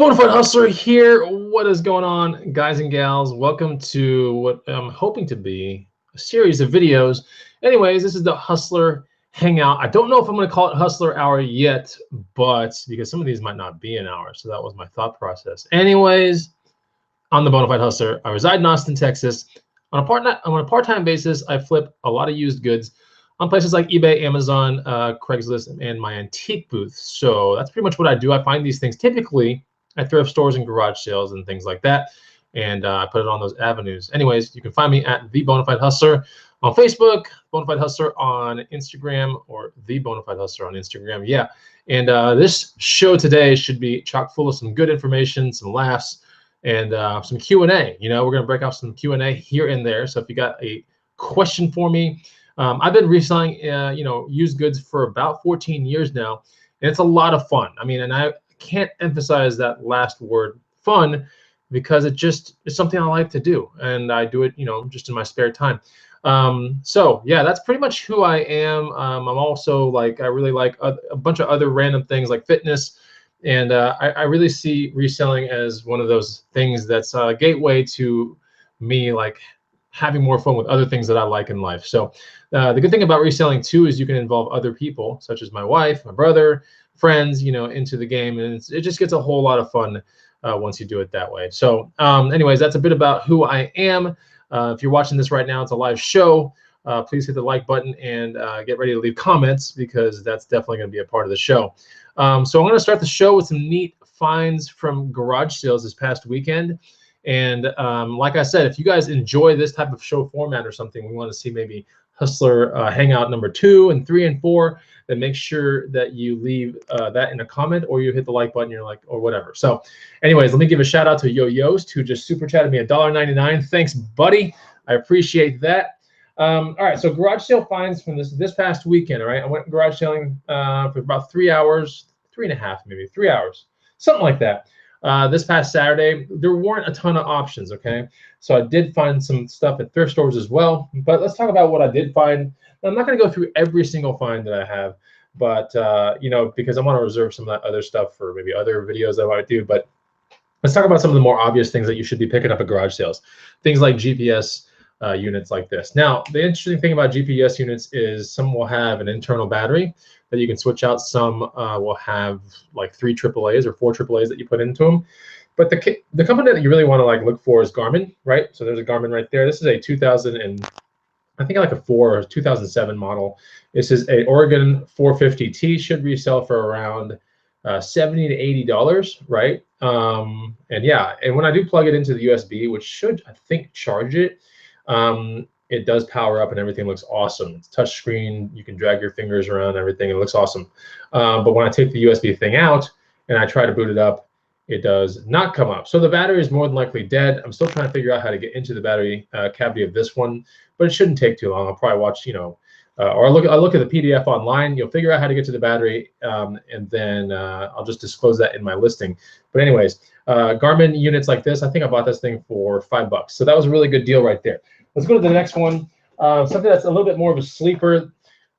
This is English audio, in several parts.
Bonafide Hustler here. What is going on, guys and gals? Welcome to what I'm hoping to be a series of videos. Anyways, this is the Hustler Hangout. I don't know if I'm going to call it Hustler Hour yet, but because some of these might not be an hour, so that was my thought process. Anyways, I'm the Bonafide Hustler. I reside in Austin, Texas. On a part-time basis, I flip a lot of used goods on places like eBay, Amazon, Craigslist, and my antique booth. So that's pretty much what I do. I find these things typically at thrift stores and garage sales and things like that, and I put it on those avenues. Anyways, you can find me at the Bonafide Hustler on Facebook, Bonafide Hustler on Instagram, or the Bonafide Hustler on Instagram. Yeah, and this show today should be chock full of some good information, some laughs, and some Q&A. You know, we're gonna break off some Q&A here and there. So if you got a question for me, I've been reselling, used goods for about 14 years now, and it's a lot of fun. I mean, and I can't emphasize that last word, fun, because it's something I like to do, and I do it, just in my spare time. So yeah, that's pretty much who I am. I'm also I really like a bunch of other random things like fitness, and I really see reselling as one of those things that's a gateway to me, having more fun with other things that I like in life. So the good thing about reselling too is you can involve other people, such as my wife, my brother, friends, into the game, and it just gets a whole lot of fun once you do it that way. So anyways, that's a bit about who I am. If you're watching this right now, it's a live show. Please hit the like button and get ready to leave comments, because that's definitely going to be a part of the show. So I'm going to start the show with some neat finds from garage sales this past weekend. And like I said, if you guys enjoy this type of show format or something, we want to see maybe Hustler Hangout number 2 and 3 and 4, then make sure that you leave that in a comment, or you hit the like button, or whatever. So anyways, let me give a shout out to Yoyos, who just super chatted me $1.99. Thanks, buddy. I appreciate that. All right, so garage sale finds from this past weekend. All right, I went garage selling for about 3 hours, 3.5 maybe, 3 hours, something like that. This past Saturday, there weren't a ton of options, okay? So I did find some stuff at thrift stores as well, but let's talk about what I did find. I'm not going to go through every single find that I have, but, because I want to reserve some of that other stuff for maybe other videos that I might do, but let's talk about some of the more obvious things that you should be picking up at garage sales. Things like GPS units like this. Now, the interesting thing about GPS units is some will have an internal battery that you can switch out. Some will have like 3 AAAs or 4 AAAs that you put into them. But the company that you really want to look for is Garmin, right? So there's a Garmin right there. This is a 2000 and I think like a 4 or 2007 model. This is a Oregon 450T. Should resell for around $70 to $80, right? And yeah, and when I do plug it into the USB, which should, I think, charge it, it does power up and everything looks awesome. It's touch screen. You can drag your fingers around everything. It looks awesome. But when I take the USB thing out and I try to boot it up, it does not come up. So the battery is more than likely dead. I'm still trying to figure out how to get into the battery cavity of this one, but it shouldn't take too long. I'll probably watch, or I'll look at the PDF online. You'll figure out how to get to the battery, and then I'll just disclose that in my listing. But anyways, Garmin units like this, I think I bought this thing for $5. So that was a really good deal right there. Let's go to the next one. Something that's a little bit more of a sleeper.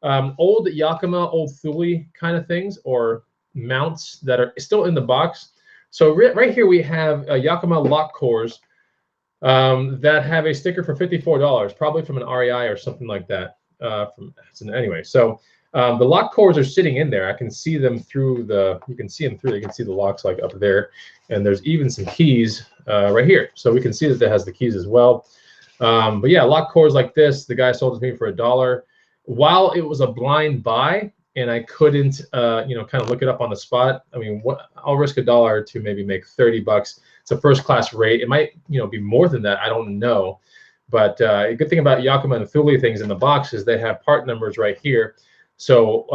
Old Yakima, old Thule kind of things, or mounts that are still in the box. So right here we have Yakima lock cores that have a sticker for $54, probably from an REI or something like that. Anyway, so the lock cores are sitting in there. I can see them through you can see them through. You can see the locks up there, and there's even some keys right here. So we can see that it has the keys as well. But yeah, lock cores like this, the guy sold it to me for $1. While it was a blind buy and I couldn't, kind of look it up on the spot, I mean, I'll risk $1 to maybe make $30. It's a first class rate. It might, be more than that. I don't know. But a good thing about Yakima and Thule things in the box is they have part numbers right here. So,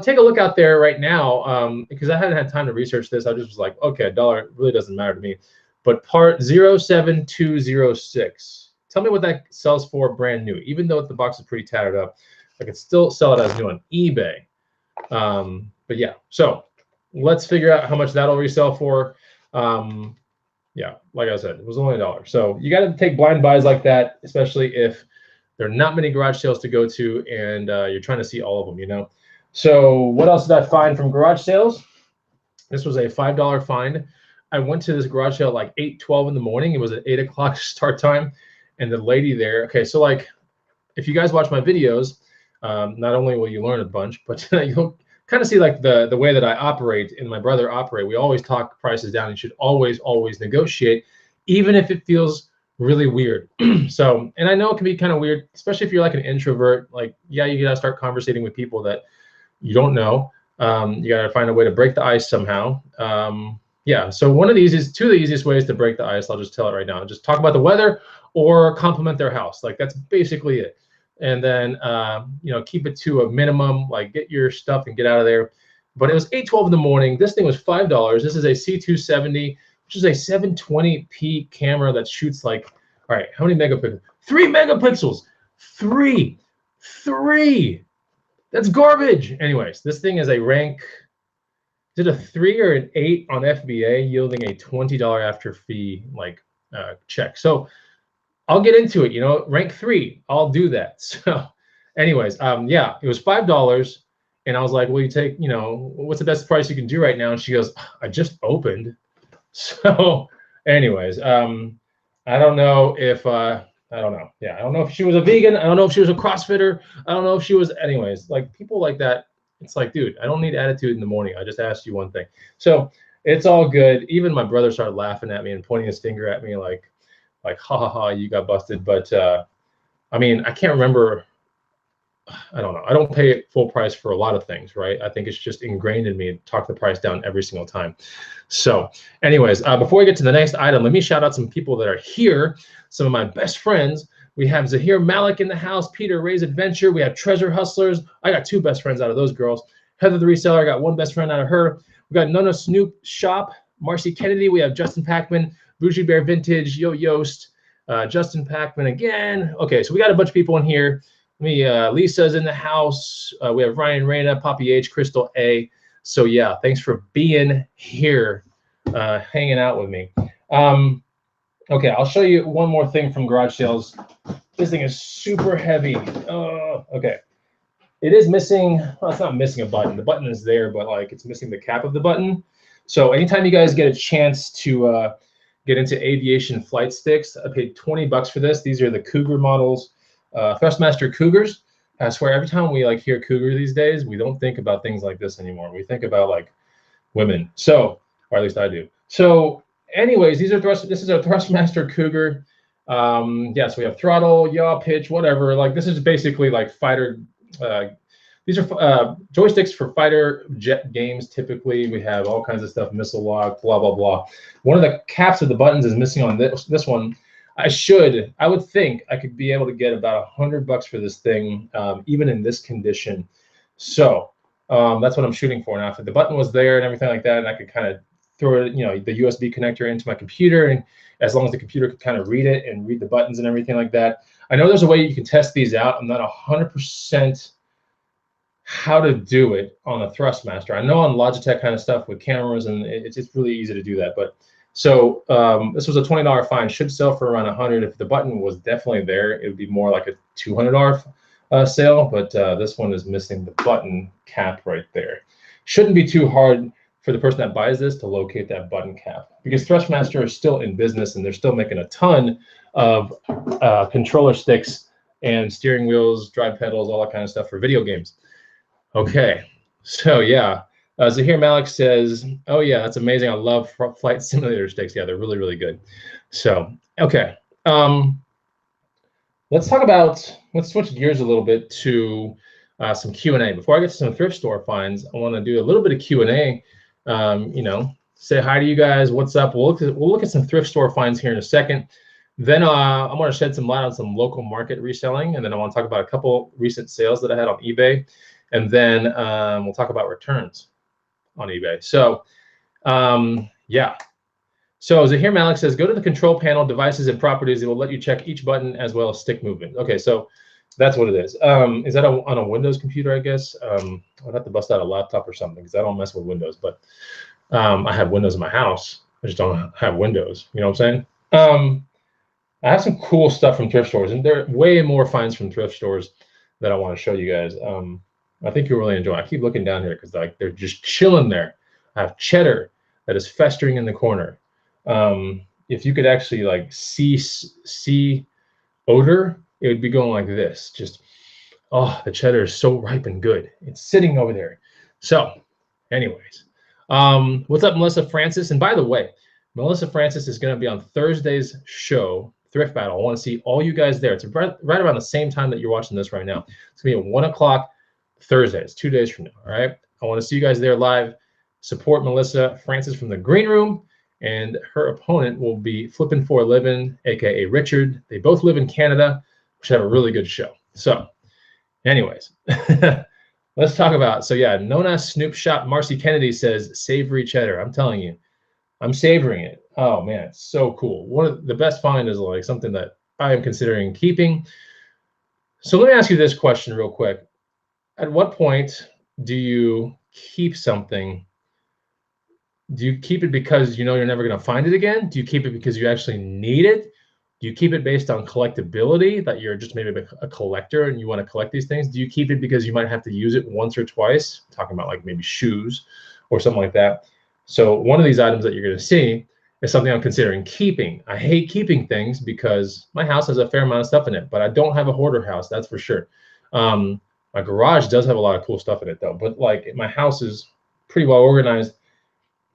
take a look out there right now, because I hadn't had time to research this. I just was like, okay, $1 really doesn't matter to me. But part 07206. Tell me what that sells for brand new. Even though the box is pretty tattered up, I could still sell it as new on eBay. But yeah, so let's figure out how much that'll resell for. Yeah, like I said, it was only $1. So you got to take blind buys like that, especially if there are not many garage sales to go to and you're trying to see all of them, So what else did I find from garage sales? This was a $5 find. I went to this garage sale at like 8:12 in the morning. It was at 8 o'clock start time. And the lady there, okay, so like, if you guys watch my videos, not only will you learn a bunch, but you'll kind of see like the way that I operate and my brother operate. We always talk prices down. You should always negotiate, even if it feels really weird. So, and I know it can be kind of weird, especially if you're like an introvert. Like, yeah, you gotta start conversating with people that you don't know. You gotta find a way to break the ice somehow. Yeah, so two of the easiest ways to break the ice, I'll just tell it right now. Just talk about the weather or compliment their house. Like, that's basically it. And then, you know, keep it to a minimum, like get your stuff and get out of there. But it was 8:12 in the morning. This thing was $5. This is a C270, which is a 720p camera that shoots like, all right, how many megapixels? 3 megapixels. Three. That's garbage. Anyways, this thing is a rank, is it a 3 or an 8 on FBA, yielding a $20 after fee like check. So I'll get into it, you know, rank 3, I'll do that. So anyways, yeah, it was $5. And I was like, well, you take, you know, what's the best price you can do right now? And she goes, I just opened. So anyways, I don't know if, I don't know. Yeah, I don't know if she was a vegan. I don't know if she was a CrossFitter. I don't know if she was, anyways, like people like that. It's like, dude, I don't need attitude in the morning. I just asked you one thing. So it's all good. Even my brother started laughing at me and pointing his finger at me like, ha ha ha, you got busted. But I mean, I can't remember. I don't know. I don't pay full price for a lot of things, right? I think it's just ingrained in me to talk the price down every single time. So anyways, before we get to the next item, let me shout out some people that are here. Some of my best friends. We have Zahir Malik in the house, Peter Ray's Adventure. We have Treasure Hustlers. I got 2 best friends out of those girls. Heather the Reseller, I got 1 best friend out of her. We got Nona Snoop Shop, Marcy Kennedy. We have Justin Packman, Bougie Bear Vintage, Yoyos, Justin Packman again. Okay, so we got a bunch of people in here. Lisa's in the house. We have Ryan Reyna, Poppy H, Crystal A. So yeah, thanks for being here, hanging out with me. Okay, I'll show you one more thing from garage sales. This thing is super heavy. Okay. It is missing, well, it's not missing a button. The button is there, but like it's missing the cap of the button. So anytime you guys get a chance to get into aviation flight sticks, I paid 20 bucks for this. These are the Cougar models. Thrustmaster Cougars. I swear every time we like hear Cougar these days, we don't think about things like this anymore. We think about like women. So, or at least I do. So anyways, this is a Thrustmaster Cougar. Yeah, so we have throttle, yaw, pitch, whatever. Like this is basically like fighter. These are joysticks for fighter jet games. Typically, we have all kinds of stuff, missile lock, blah blah blah. One of the caps of the buttons is missing on this one. I would think I could be able to get about 100 bucks for this thing, even in this condition. So that's what I'm shooting for now. If the button was there and everything like that, and I could kind of throw it, you know, the USB connector into my computer, and as long as the computer could kind of read it and read the buttons and everything like that. I know there's a way you can test these out. I'm not 100% how to do it on a Thrustmaster. I know on Logitech kind of stuff with cameras, and it's really easy to do that. But so this was a $20 fine. Should sell for around 100. If the button was definitely there, it would be more like a $200 sale. But this one is missing the button cap right there. Shouldn't be too hard for the person that buys this to locate that button cap, because Thrustmaster is still in business and they're still making a ton of controller sticks and steering wheels, drive pedals, all that kind of stuff for video games. Okay, so yeah. Zahir Malik says, oh yeah, that's amazing. I love flight simulator sticks. Yeah, they're really, really good. So, okay. Let's switch gears a little bit to some Q&A. Before I get to some thrift store finds, I want to do a little bit of Q&A. You know, say hi to you guys. What's up? We'll look at some thrift store finds here in a second. Then I'm going to shed some light on some local market reselling, and then I want to talk about a couple recent sales that I had on eBay, and then we'll talk about returns on eBay. So yeah. So Zahir Malik says, go to the control panel, devices and properties. It will let you check each button as well as stick movement. Okay, so that's what it is. Is that on a Windows computer, I guess? I'd have to bust out a laptop or something because I don't mess with Windows, but I have Windows in my house. I just don't have Windows. You know what I'm saying? I have some cool stuff from thrift stores, and there are way more finds from thrift stores that I want to show you guys. I think you'll really enjoy. I keep looking down here because like they're just chilling there. I have cheddar that is festering in the corner. if you could actually like see odor, it would be going like this. Just, oh, the cheddar is so ripe and good. It's sitting over there. So anyways, what's up, Melissa Francis? And by the way, Melissa Francis is going to be on Thursday's show, Thrift Battle. I want to see all you guys there. It's right around the same time that you're watching this right now. It's going to be at 1 o'clock Thursday. It's 2 days from now, all right? I want to see you guys there live. Support Melissa Francis from the green room, and her opponent will be Flippin' for a Living, aka Richard. They both live in Canada. We should have a really good show. So anyways, let's talk about, so yeah, Nona Snoop Shop Marcy Kennedy says savory cheddar. I'm telling you, I'm savoring it. Oh man, it's so cool. One of the best find is like something that I am considering keeping. So let me ask you this question real quick. At what point do you keep something? Do you keep it because you know you're never going to find it again? Do you keep it because you actually need it? Do you keep it based on collectability, that you're just maybe a collector and you want to collect these things? Do you keep it because you might have to use it once or twice? I'm talking about like maybe shoes or something like that. So one of these items that you're going to see is something I'm considering keeping. I hate keeping things because my house has a fair amount of stuff in it, but I don't have a hoarder house, that's for sure. My garage does have a lot of cool stuff in it though, but like my house is pretty well organized.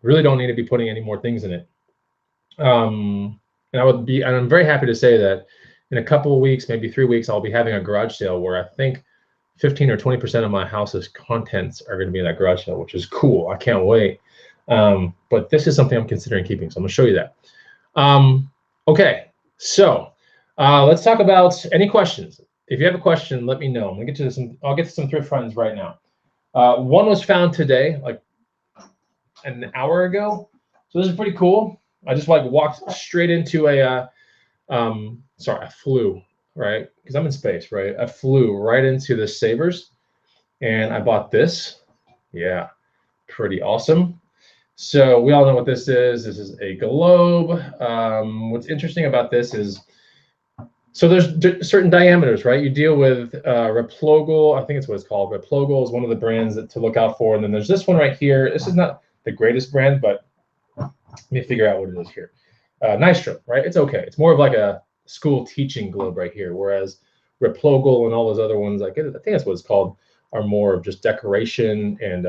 Really don't need to be putting any more things in it. And I'm very happy to say that in a couple of weeks, maybe 3 weeks, I'll be having a garage sale where I think 15 or 20% of my house's contents are going to be in that garage sale, which is cool. I can't wait. But this is something I'm considering keeping, so I'm going to show you that. Okay, so let's talk about any questions. If you have a question, let me know. I'm going to get to some. I'll get to some thrift finds right now. One was found today, like an hour ago. So this is pretty cool. I just like walked straight into a, I flew, right? Because I'm in space, right? I flew right into the Savers and I bought this. Yeah, pretty awesome. So we all know what this is. This is a globe. What's interesting about this is, so there's certain diameters, right? You deal with Replogle, I think it's what it's called. Replogle is one of the brands to look out for. And then there's this one right here. This is not the greatest brand, but let me figure out what it is here. Nystrom, right? It's okay. It's more of like a school teaching globe right here, whereas Replogle and all those other ones, like I think that's what it's called, are more of just decoration and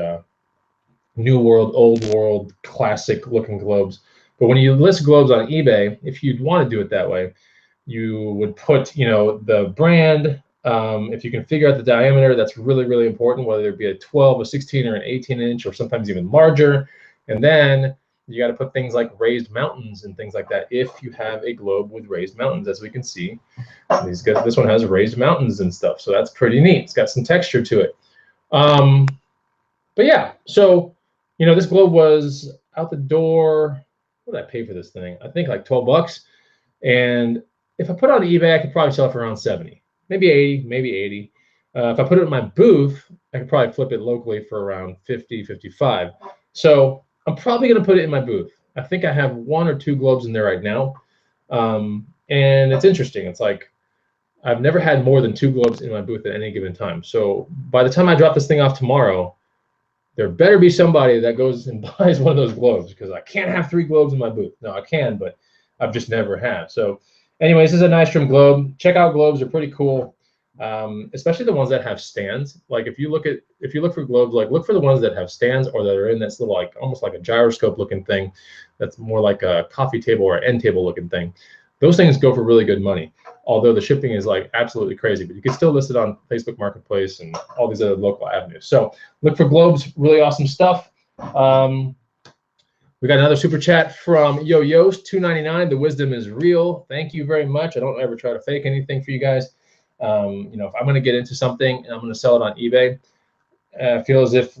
new world, old world, classic looking globes. But when you list globes on eBay, if you'd want to do it that way, you would put, the brand. If you can figure out the diameter, that's really, really important, whether it be a 12, a 16, or an 18 inch, or sometimes even larger. And then you got to put things like raised mountains and things like that if you have a globe with raised mountains. As we can see, this one has raised mountains and stuff, so that's pretty neat. It's got some texture to it. But yeah, so this globe was out the door. What did I pay for this thing? I think like 12 bucks. And if I put it on eBay, I could probably sell it for around 70, maybe 80, maybe 80. If I put it in my booth, I could probably flip it locally for around 50, 55. So I'm probably going to put it in my booth. I think I have 1 or 2 globes in there right now. And it's interesting. It's like I've never had more than 2 globes in my booth at any given time. So by the time I drop this thing off tomorrow, there better be somebody that goes and buys one of those globes, because I can't have 3 globes in my booth. No, I can, but I've just never have. So anyways, this is a Nystrom globe. Checkout globes are pretty cool, especially the ones that have stands. Like if you look for globes, like look for the ones that have stands or that are in this little, like almost like a gyroscope looking thing that's more like a coffee table or end table looking thing. Those things go for really good money, although the shipping is like absolutely crazy, but you can still list it on Facebook Marketplace and all these other local avenues. So look for globes, really awesome stuff. We got another super chat from Yoyos, $2.99. The wisdom is real. Thank you very much. I don't ever try to fake anything for you guys. If I'm going to get into something and I'm going to sell it on eBay, I feel as if,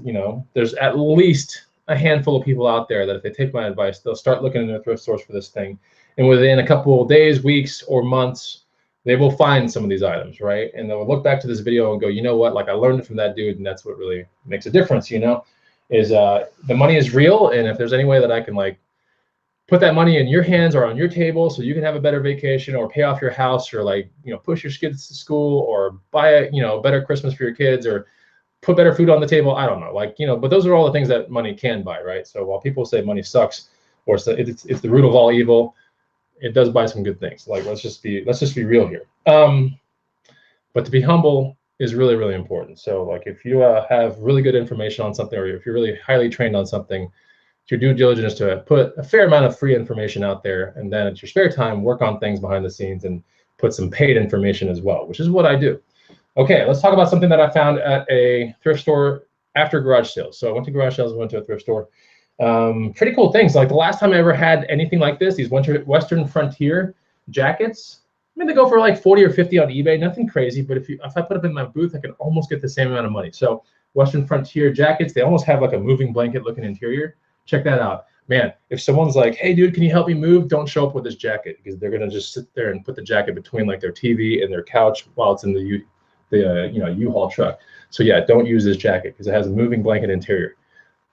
there's at least a handful of people out there that if they take my advice, they'll start looking in their thrift stores for this thing. And within a couple of days, weeks, or months, they will find some of these items, right? And they'll look back to this video and go, you know what? Like I learned it from that dude, and that's what really makes a difference, is the money is real. And if there's any way that I can like put that money in your hands or on your table so you can have a better vacation or pay off your house or like, push your kids to school or buy a, better Christmas for your kids or put better food on the table, I don't know, like, but those are all the things that money can buy, right? So while people say money sucks, or it's the root of all evil. It does buy some good things. Like let's just be real here. But to be humble is really, really important. So like if you have really good information on something, or if you're really highly trained on something, it's your due diligence to put a fair amount of free information out there, and then at your spare time, work on things behind the scenes and put some paid information as well, which is what I do. Okay, let's talk about something that I found at a thrift store after garage sales. So I went to garage sales, went to a thrift store. Pretty cool things. Like the last time I ever had anything like this, these Western Frontier jackets, I mean, they go for like 40 or 50 on eBay, nothing crazy, but if I put up in my booth, I can almost get the same amount of money. So Western Frontier jackets, they almost have like a moving blanket looking interior. Check that out. Man, if someone's like, hey dude, can you help me move? Don't show up with this jacket, because they're gonna just sit there and put the jacket between like their TV and their couch while it's in the U-Haul truck. So yeah, don't use this jacket because it has a moving blanket interior.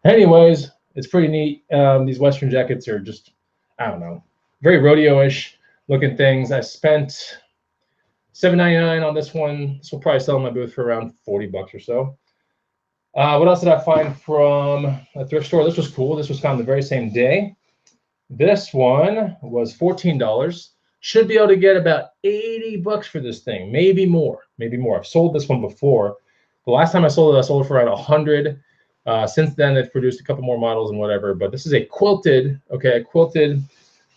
Anyways, it's pretty neat. These Western jackets are just, I don't know, very rodeo-ish looking things. I spent $7.99 on this one. This will probably sell in my booth for around 40 bucks or so. What else did I find from a thrift store? This was cool. This was found the very same day. This one was $14. Should be able to get about 80 bucks for this thing, maybe more, maybe more. I've sold this one before. The last time I sold it for around 100. Since then, they've produced a couple more models and whatever, but this is a quilted, okay, a quilted.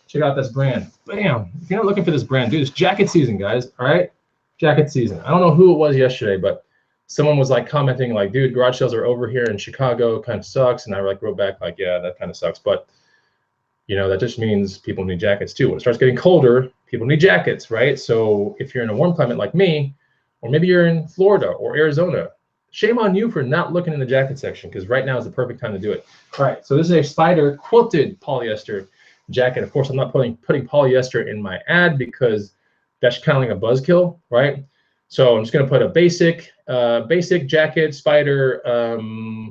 Check out this brand. Bam. If you're not looking for this brand, dude, it's jacket season, guys, all right? Jacket season. I don't know who it was yesterday, but someone was like commenting like, dude, garage sales are over here in Chicago, kind of sucks. And I like wrote back like, yeah, that kind of sucks. But you know, that just means people need jackets too. When it starts getting colder, people need jackets, right? So if you're in a warm climate like me, or maybe you're in Florida or Arizona, shame on you for not looking in the jacket section, because right now is the perfect time to do it. All right, so this is a Spider quilted polyester jacket. Of course, I'm not putting polyester in my ad because that's kind of like a buzzkill, right? So I'm just gonna put a basic jacket, Spider,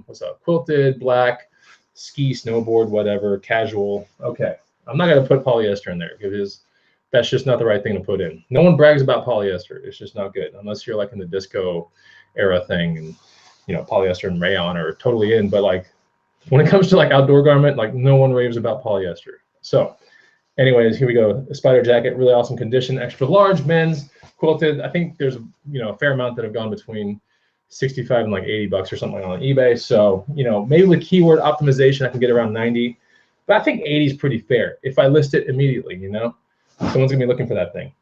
what's up, quilted, black, ski, snowboard, whatever, casual. Okay, I'm not gonna put polyester in there because that's just not the right thing to put in. No one brags about polyester. It's just not good unless you're like in the disco era thing, and you know, polyester and rayon are totally in. But like when it comes to like outdoor garment, like no one raves about polyester. So anyways, here we go. A Spider jacket, really awesome condition, extra large, men's, quilted. I think there's a fair amount that have gone between 65 and like 80 bucks or something on eBay. So, you know, maybe with keyword optimization, I can get around 90, but I think 80 is pretty fair if I list it immediately, you know, someone's gonna be looking for that thing.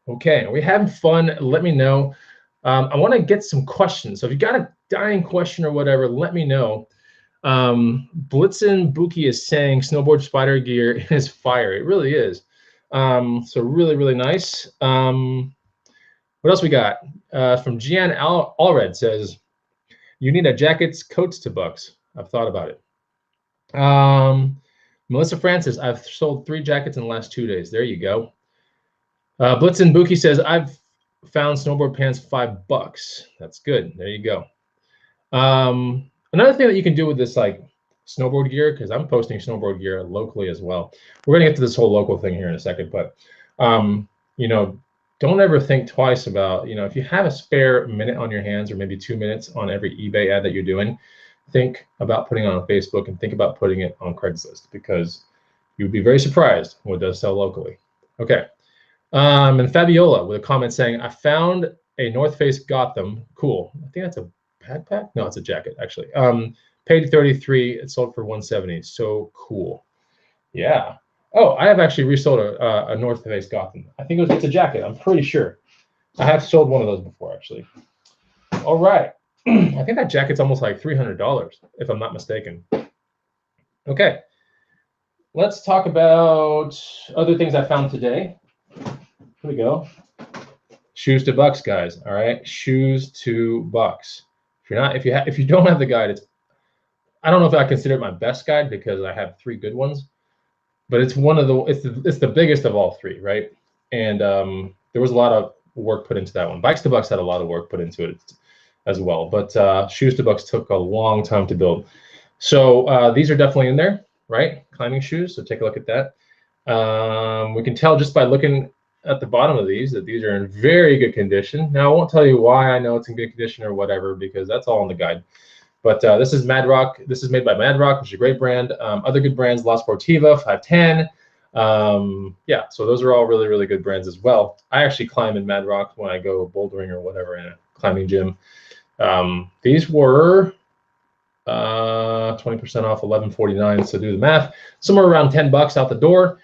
Okay, are we having fun? Let me know. I want to get some questions. So if you got a dying question or whatever, let me know. Blitzen Buki is saying snowboard Spider gear is fire. It really is. So really, really nice. What else we got? From Gian Allred says, you need a jackets, coats to bucks. I've thought about it. Melissa Francis, I've sold 3 jackets in the last 2 days. There you go. Blitzen Buki says, I've found snowboard pants $5. That's good. There you go. Another thing that you can do with this like snowboard gear, because I'm posting snowboard gear locally as well. We're gonna get to this whole local thing here in a second, but you know, don't ever think twice about, you know, if you have a spare minute on your hands, or maybe 2 minutes on every eBay ad that you're doing, think about putting it on Facebook and think about putting it on Craigslist, because you'd be very surprised what does sell locally. Okay. And Fabiola with a comment saying, I found a North Face Gotham. Cool. I think that's a backpack. No, it's a jacket actually. Paid $33. It sold for $170. So cool. Yeah. Oh, I have actually resold a North Face Gotham. I think it's a jacket. I'm pretty sure. I have sold one of those before actually. All right. I think that jacket's almost like $300 if I'm not mistaken. Okay. Let's talk about other things I found today. Here we go. Shoes to bucks, guys. All right, shoes to bucks. If you don't have the guide, I don't know if I consider it my best guide because I have 3 good ones, but it's it's the biggest of all 3, right? And there was a lot of work put into that one. Bikes to bucks had a lot of work put into it as well, but shoes to bucks took a long time to build. So these are definitely in there, right? Climbing shoes. So take a look at that. We can tell just by looking at the bottom of these that these are in very good condition. Now I won't tell you why I know it's in good condition or whatever, because that's all in the guide. But this is Mad Rock. This is made by Mad Rock, which is a great brand. Other good brands, La Sportiva, 510. Yeah, so those are all really, really good brands as well. I actually climb in Mad Rock when I go bouldering or whatever in a climbing gym. These were 20% off, $11.49. So do the math. Somewhere around $10 out the door.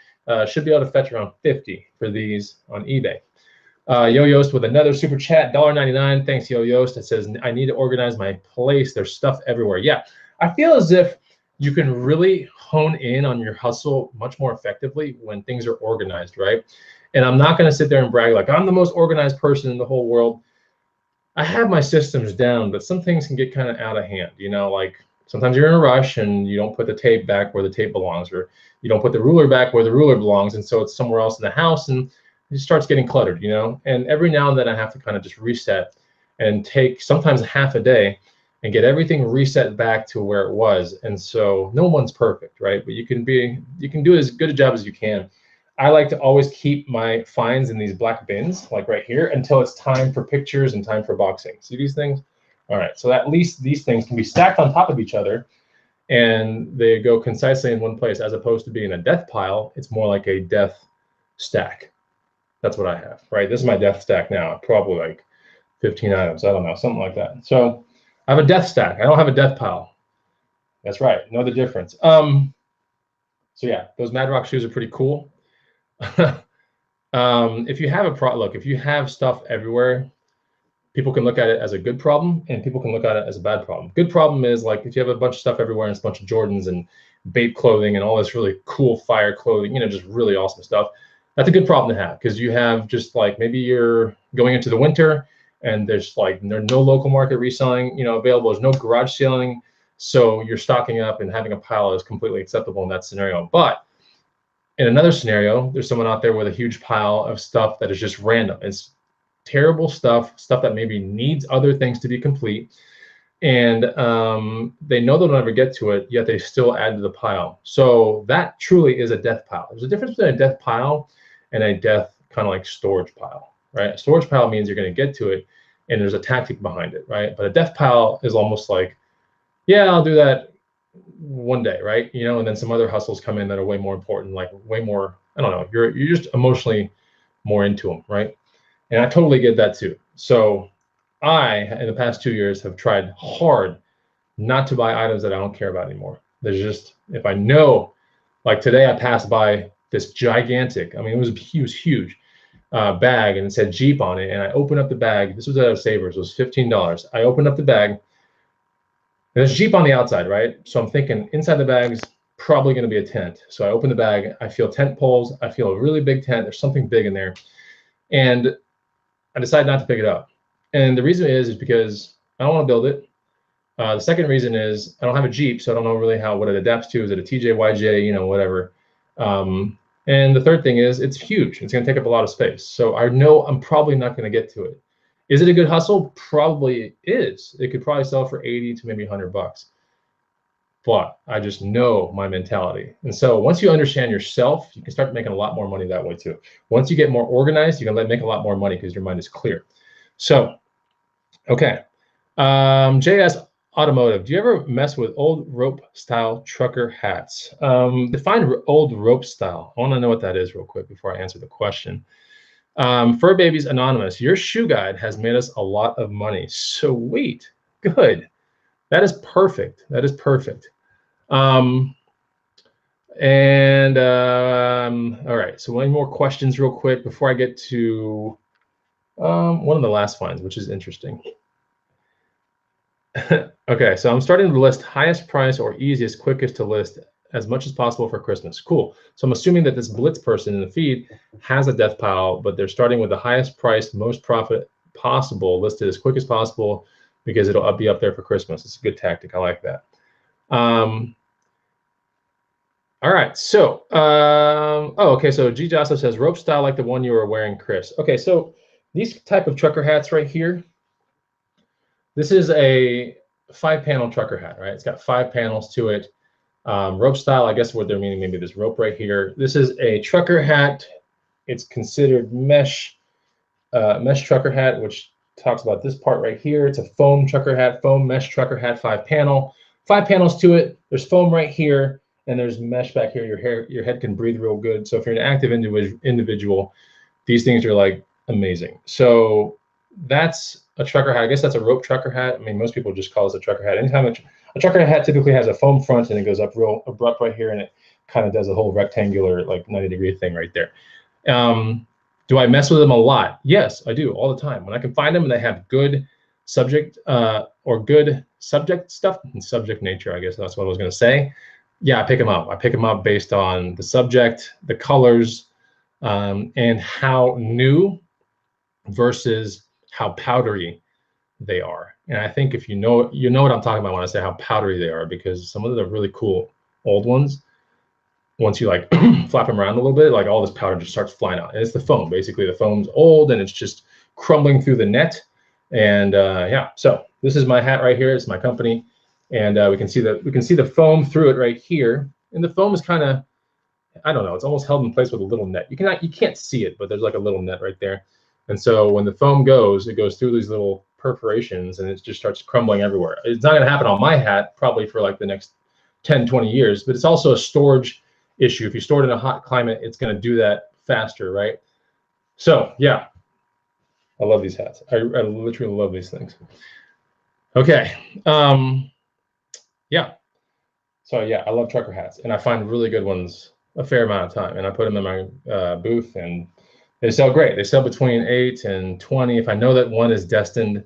Should be able to fetch around 50 for these on eBay. Yoyos with another super chat, $1.99. Thanks, Yoyos. That says, I need to organize my place. There's stuff everywhere. Yeah, I feel as if you can really hone in on your hustle much more effectively when things are organized, right? And I'm not going to sit there and brag like I'm the most organized person in the whole world. I have my systems down, but some things can get kind of out of hand. You know, like sometimes you're in a rush and you don't put the tape back where the tape belongs, or you don't put the ruler back where the ruler belongs, and so it's somewhere else in the house, and it starts getting cluttered, you know. And every now and then I have to kind of just reset and take sometimes half a day and get everything reset back to where it was. And so no one's perfect, right? But you can do as good a job as you can. I like to always keep my finds in these black bins, like right here, until it's time for pictures and time for boxing. See these things? All right, so at least these things can be stacked on top of each other and they go concisely in one place, as opposed to being a death pile. It's more like a death stack. That's what I have, right? This is my death stack now, probably like 15 items. I don't know, something like that. So I have a death stack. I don't have a death pile. That's right. Know the difference. So yeah, those Mad Rock shoes are pretty cool. If you have if you have stuff everywhere, people can look at it as a good problem, and people can look at it as a bad problem. Good problem is like if you have a bunch of stuff everywhere and it's a bunch of Jordans and Bape clothing and all this really cool fire clothing, you know, just really awesome stuff. That's a good problem to have, because you have just like maybe you're going into the winter and there's no local market reselling, you know, available. There's no garage selling, so you're stocking up and having a pile is completely acceptable in that scenario. But in another scenario, there's someone out there with a huge pile of stuff that is just random. It's terrible stuff that maybe needs other things to be complete, and they know they'll never get to it, yet they still add to the pile. So that truly is a death pile. There's a difference between a death pile and a death kind of like storage pile, right? A storage pile means you're going to get to it and there's a tactic behind it, right? But a death pile is almost like, yeah, I'll do that one day, right? You know, and then some other hustles come in that are way more important, like way more, I don't know, you're just emotionally more into them, right? And I totally get that too. So I, in the past 2 years, have tried hard not to buy items that I don't care about anymore. There's just, if I know, like today I passed by this gigantic, I mean, it was huge bag, and it said Jeep on it. And I opened up the bag. This was at a Savers. It was $15. I opened up the bag. And there's Jeep on the outside, right? So I'm thinking inside the bag's probably going to be a tent. So I open the bag. I feel tent poles. I feel a really big tent. There's something big in there. And I decided not to pick it up. And the reason is because I don't want to build it. The second reason is I don't have a Jeep, so I don't know really what it adapts to. Is it a TJ, YJ, you know, whatever. And the third thing is it's huge. It's going to take up a lot of space. So I know I'm probably not going to get to it. Is it a good hustle? Probably is. It could probably sell for 80 to maybe $100. But I just know my mentality. And so once you understand yourself, you can start making a lot more money that way too. Once you get more organized, you can make a lot more money because your mind is clear. So, okay. JS Automotive, do you ever mess with old rope style trucker hats? Define old rope style. I want to know what that is real quick before I answer the question. Fur Babies Anonymous, your shoe guide has made us a lot of money. Sweet. Good. That is perfect. That is perfect. All right, so any more questions real quick before I get to one of the last finds, which is interesting. Okay, so I'm starting to list highest price or easiest, quickest to list as much as possible for Christmas. Cool. So I'm assuming that this Blitz person in the feed has a death pile, but they're starting with the highest price, most profit possible, listed as quick as possible, because it'll be up there for Christmas. It's a good tactic. I like that. All right, so, okay, so G. Josso says, rope style like the one you were wearing, Chris. Okay, so these type of trucker hats right here, this is a 5-panel trucker hat, right? It's got 5 panels to it. Rope style, I guess what they're meaning, maybe this rope right here. This is a trucker hat. It's considered mesh trucker hat, which talks about this part right here. It's a foam trucker hat, foam mesh trucker hat, 5-panel. 5 panels to it. There's foam right here, and there's mesh back here. Your head can breathe real good. So if you're an active individual, these things are like amazing. So that's a trucker hat. I guess that's a rope trucker hat. I mean, most people just call this a trucker hat. Anytime a trucker hat typically has a foam front and it goes up real abrupt right here, and it kind of does a whole rectangular, like 90-degree thing right there. Do I mess with them a lot? Yes, I do all the time. When I can find them and they have good subject or good subject stuff and subject nature, I guess that's what I was going to say. Yeah, I pick them up. I pick them up based on the subject, the colors, and how new versus how powdery they are. And I think if you know what I'm talking about when I say how powdery they are, because some of the really cool old ones, once you like flap them around a little bit, like all this powder just starts flying out. And it's the foam. Basically, the foam's old and it's just crumbling through the net. And yeah, so this is my hat right here. It's my company, and we can see the foam through it right here. And the foam is kind of, I don't know, it's almost held in place with a little net. You can't see it, but there's like a little net right there. And so when the foam goes, it goes through these little perforations and it just starts crumbling everywhere. It's not going to happen on my hat probably for like the next 10, 20 years, but it's also a storage issue. If you store it in a hot climate, it's going to do that faster, right? So yeah, I love these hats. I literally love these things. Okay. Yeah. So yeah, I love trucker hats, and I find really good ones a fair amount of time, and I put them in my booth, and they sell great. They sell between 8 and 20. If I know that one is destined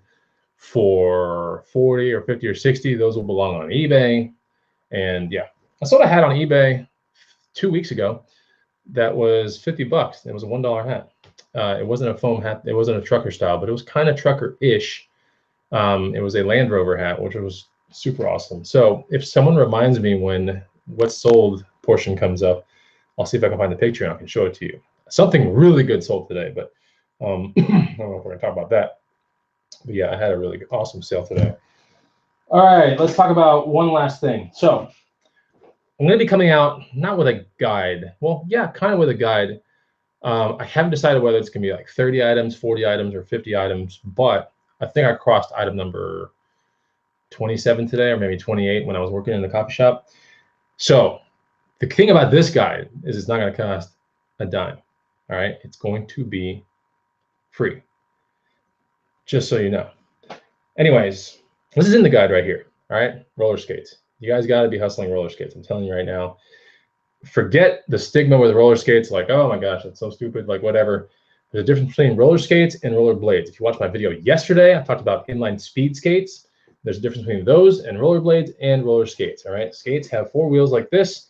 for 40 or 50 or 60, those will belong on eBay. And yeah, I sold a hat on eBay 2 weeks ago that was $50. It was a $1 hat. It wasn't a foam hat. It wasn't a trucker style, but it was kind of trucker-ish. It was a Land Rover hat, which was super awesome. So if someone reminds me when what's sold portion comes up, I'll see if I can find the picture and I can show it to you. Something really good sold today, but I don't know if we're gonna talk about that. But yeah, I had a really awesome sale today. All right, let's talk about one last thing. So I'm going to be coming out not with a guide. Well, yeah, kind of with a guide. I haven't decided whether it's going to be like 30 items, 40 items, or 50 items, but I think I crossed item number 27 today, or maybe 28 when I was working in the coffee shop. So the thing about this guide is it's not going to cost a dime. All right, it's going to be free, just so you know. Anyways, this is in the guide right here. All right, roller skates. You guys got to be hustling roller skates. I'm telling you right now. Forget the stigma with roller skates, like, oh my gosh, that's so stupid, like whatever. There's a difference between roller skates and roller blades. If you watched my video yesterday, I talked about inline speed skates. There's a difference between those and roller blades and roller skates. All right, skates have 4 wheels like this.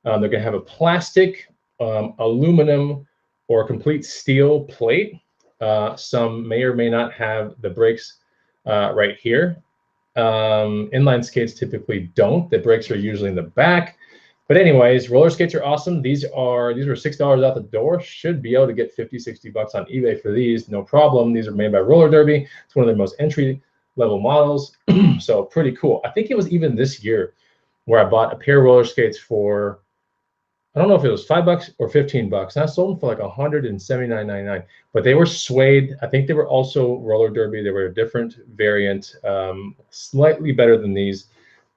They're going to have a plastic, aluminum, or complete steel plate. Some may or may not have the brakes right here. Inline skates typically don't. The brakes are usually in the back. But anyways, roller skates are awesome. These were $6 out the door. Should be able to get 50, 60 bucks on eBay for these, no problem. These are made by Roller Derby. It's one of their most entry level models. So pretty cool. I think it was even this year where I bought a pair of roller skates for, I don't know if it was $5 or 15 bucks. And I sold them for like $179.99. But they were suede. I think they were also Roller Derby. They were a different variant, slightly better than these,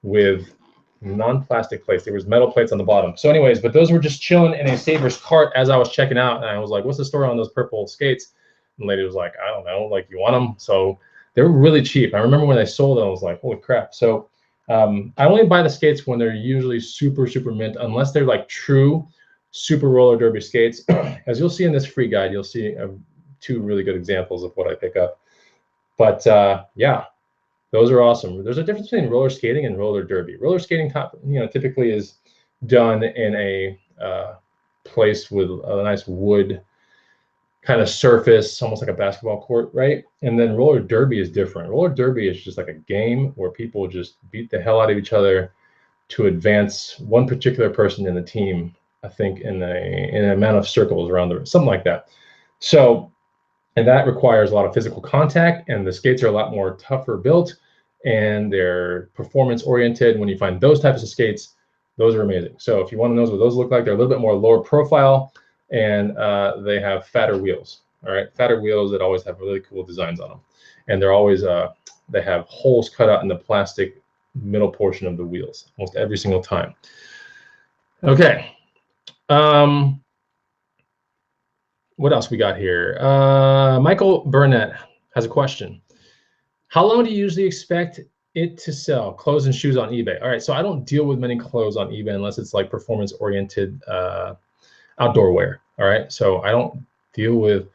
with non-plastic plates. There was metal plates on the bottom. So anyways, but those were just chilling in a Savers cart as I was checking out, and I was like, what's the story on those purple skates? And the lady was like, I don't know, like, you want them? So they were really cheap. I remember when they sold them, I was like, holy crap. So I only buy the skates when they're usually super, super mint, unless they're like true super roller derby skates. As you'll see in this free guide, you'll see 2 really good examples of what I pick up. But yeah, those are awesome. There's a difference between roller skating and roller derby. Roller skating, typically is done in a place with a nice wood kind of surface, almost like a basketball court, right? And then roller derby is different. Roller derby is just like a game where people just beat the hell out of each other to advance one particular person in the team, I think, in an amount of circles around the, something like that. So, and that requires a lot of physical contact, and the skates are a lot more tougher built, and they're performance oriented. When you find those types of skates, those are amazing. So if you want to know what those look like, they're a little bit more lower profile, and they have fatter wheels. All right, fatter wheels that always have really cool designs on them, and they're always they have holes cut out in the plastic middle portion of the wheels almost every single time. Okay. What else we got here? Michael Burnett has a question. How long do you usually expect it to sell? Clothes and shoes on eBay. All right, so I don't deal with many clothes on eBay unless it's like performance-oriented outdoor wear. All right, so I don't deal with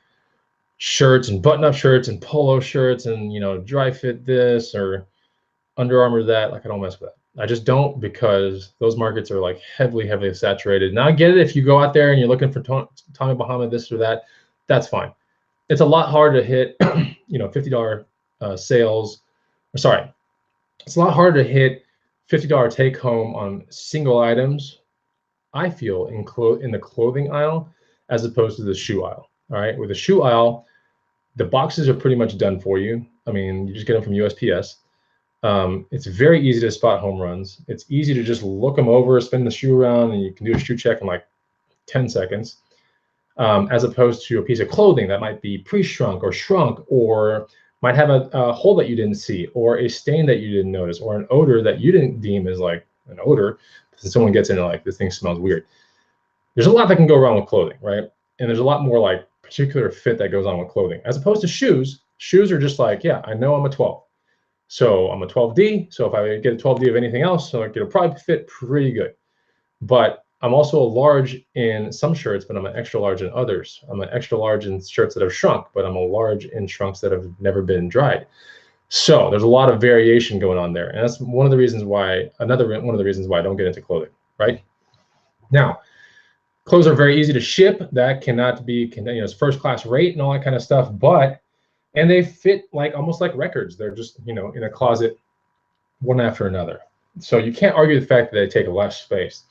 shirts and button-up shirts and polo shirts and, you know, dry fit this or Under Armour that. Like, I don't mess with that. I just don't, because those markets are like heavily saturated. Now I get it, if you go out there and you're looking for Tommy Bahama this or that, that's fine. It's a lot harder to hit, you know, $50 sales. Or sorry, it's a lot harder to hit $50 take home on single items, I feel, in the clothing aisle as opposed to the shoe aisle. All right, with the shoe aisle, the boxes are pretty much done for you. I mean, you just get them from USPS. It's very easy to spot home runs. It's easy to just look them over, spin the shoe around, and you can do a shoe check in like 10 seconds, as opposed to a piece of clothing that might be pre-shrunk or shrunk, or might have a hole that you didn't see, or a stain that you didn't notice, or an odor that you didn't deem as like an odor. Someone gets in and like, this thing smells weird. There's a lot that can go wrong with clothing, right? And there's a lot more like particular fit that goes on with clothing, as opposed to shoes. Shoes are just like, yeah, I know I'm a 12. So I'm a 12D. So if I get a 12D of anything else, so it'll probably fit pretty good. But I'm also a large in some shirts, but I'm an extra large in others. I'm an extra large in shirts that have shrunk, but I'm a large in trunks that have never been dried. So there's a lot of variation going on there. And that's one of the reasons why, one of the reasons why I don't get into clothing, right? Now, clothes are very easy to ship. That cannot be, you know, it's first class rate and all that kind of stuff, and they fit like almost like records. They're just, you know, in a closet, one after another. So you can't argue the fact that they take less space.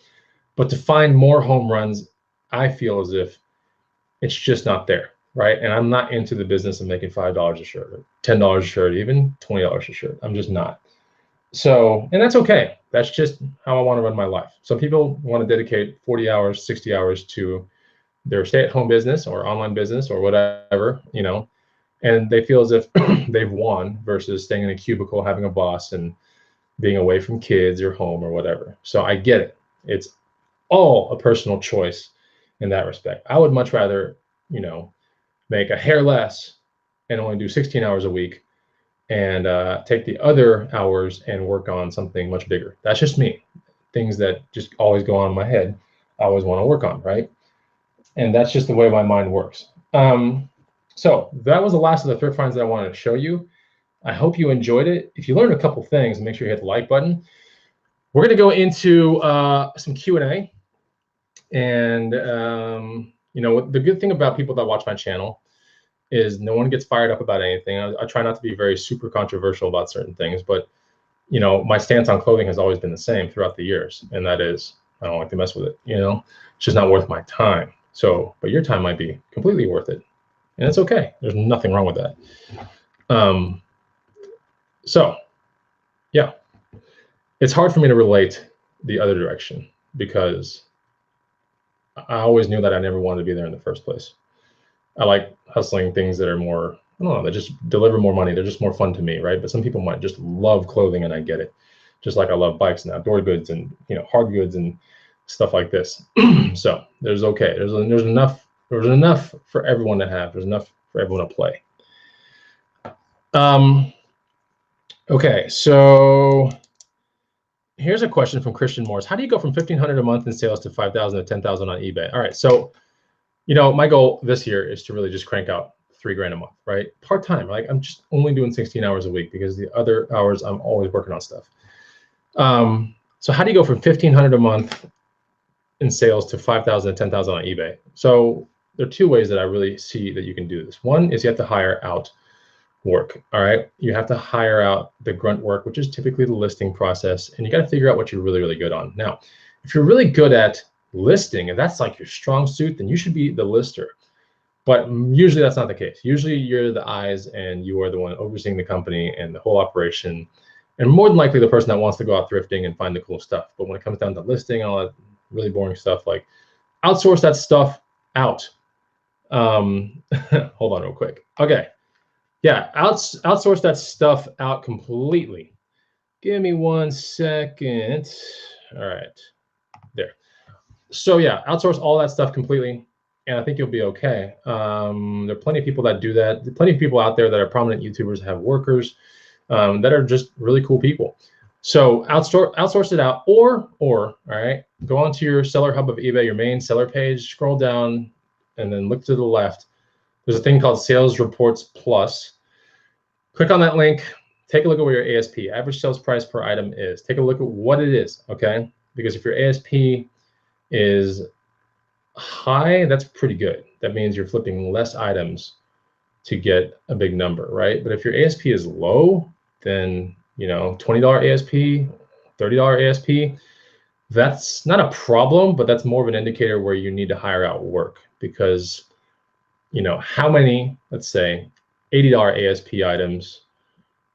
But to find more home runs, I feel as if it's just not there, right? And I'm not into the business of making $5 a shirt, or $10 a shirt, even $20 a shirt. I'm just not. So, and that's okay. That's just how I want to run my life. Some people want to dedicate 40 hours, 60 hours to their stay-at-home business or online business or whatever, you know, and they feel as if they've won versus staying in a cubicle, having a boss, and being away from kids or home or whatever. So I get it. It's all a personal choice in that respect. I would much rather, you know, make a hair less and only do 16 hours a week and take the other hours and work on something much bigger. That's just me. Things that just always go on in my head, I always want to work on, right? And that's just the way my mind works. So that was the last of the thrift finds that I wanted to show you. I hope you enjoyed it. If you learned a couple things, make sure you hit the like button. We're going to go into some Q&A. And, you know, the good thing about people that watch my channel is no one gets fired up about anything. I try not to be very super controversial about certain things, but, you know, my stance on clothing has always been the same throughout the years. And that is, I don't like to mess with it, you know, it's just not worth my time. So, but your time might be completely worth it. And it's okay. There's nothing wrong with that. So, yeah, it's hard for me to relate the other direction because I always knew that I never wanted to be there in the first place. I like hustling things that are more, I don't know, that just deliver more money. They're just more fun to me, right? But some people might just love clothing, and I get it. Just like I love bikes and outdoor goods and, you know, hard goods and stuff like this. So there's okay. There's enough for everyone to have. There's enough for everyone to play. Okay, so here's a question from Christian Morris. How do you go from $1,500 a month in sales to $5,000 to $10,000 on eBay? All right, so, you know, my goal this year is to really just crank out $3 grand a month, right? Part-time, like I'm just only doing 16 hours a week because the other hours I'm always working on stuff. So how do you go from $1,500 a month in sales to $5,000 to $10,000 on eBay? So there are two ways that I really see that you can do this. One is you have to hire out work. All right, you have to hire out the grunt work, which is typically the listing process, and you got to figure out what you're really good on. Now, if you're really good at listing, and that's like your strong suit, then you should be the lister. But usually that's not the case. Usually you're the eyes and you are the one overseeing the company and the whole operation, and more than likely the person that wants to go out thrifting and find the cool stuff. But when it comes down to listing, all that really boring stuff, like outsource that stuff out. Hold on real quick. Okay. Yeah, outsource that stuff out completely. Give me 1 second. All right, there. So yeah, outsource all that stuff completely, and I think you'll be okay. There are plenty of people that do that. There are plenty of people out there that are prominent YouTubers, have workers that are just really cool people. So outsource it out, or all right, go onto your seller hub of eBay, your main seller page, scroll down, and then look to the left. There's a thing called Sales Reports Plus. Click on that link. Take a look at what your ASP, average sales price per item, is. Take a look at what it is, okay? Because if your ASP is high, that's pretty good. That means you're flipping less items to get a big number, right? But if your ASP is low, then $20 ASP, $30 ASP, that's not a problem, but that's more of an indicator where you need to hire out work, because how many, let's say, $80 ASP items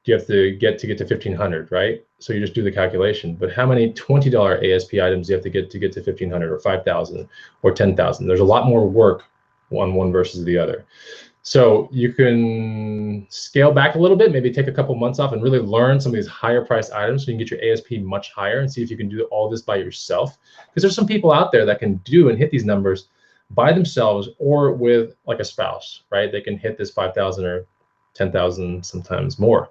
do you have to get to 1,500, right? So you just do the calculation. But how many $20 ASP items do you have to get to 1,500 or 5,000 or 10,000? There's a lot more work on one versus the other. So you can scale back a little bit, maybe take a couple months off and really learn some of these higher priced items so you can get your ASP much higher, and see if you can do all this by yourself. Because there's some people out there that can do and hit these numbers by themselves or with like a spouse, right? They can hit this 5,000 or 10,000, sometimes more.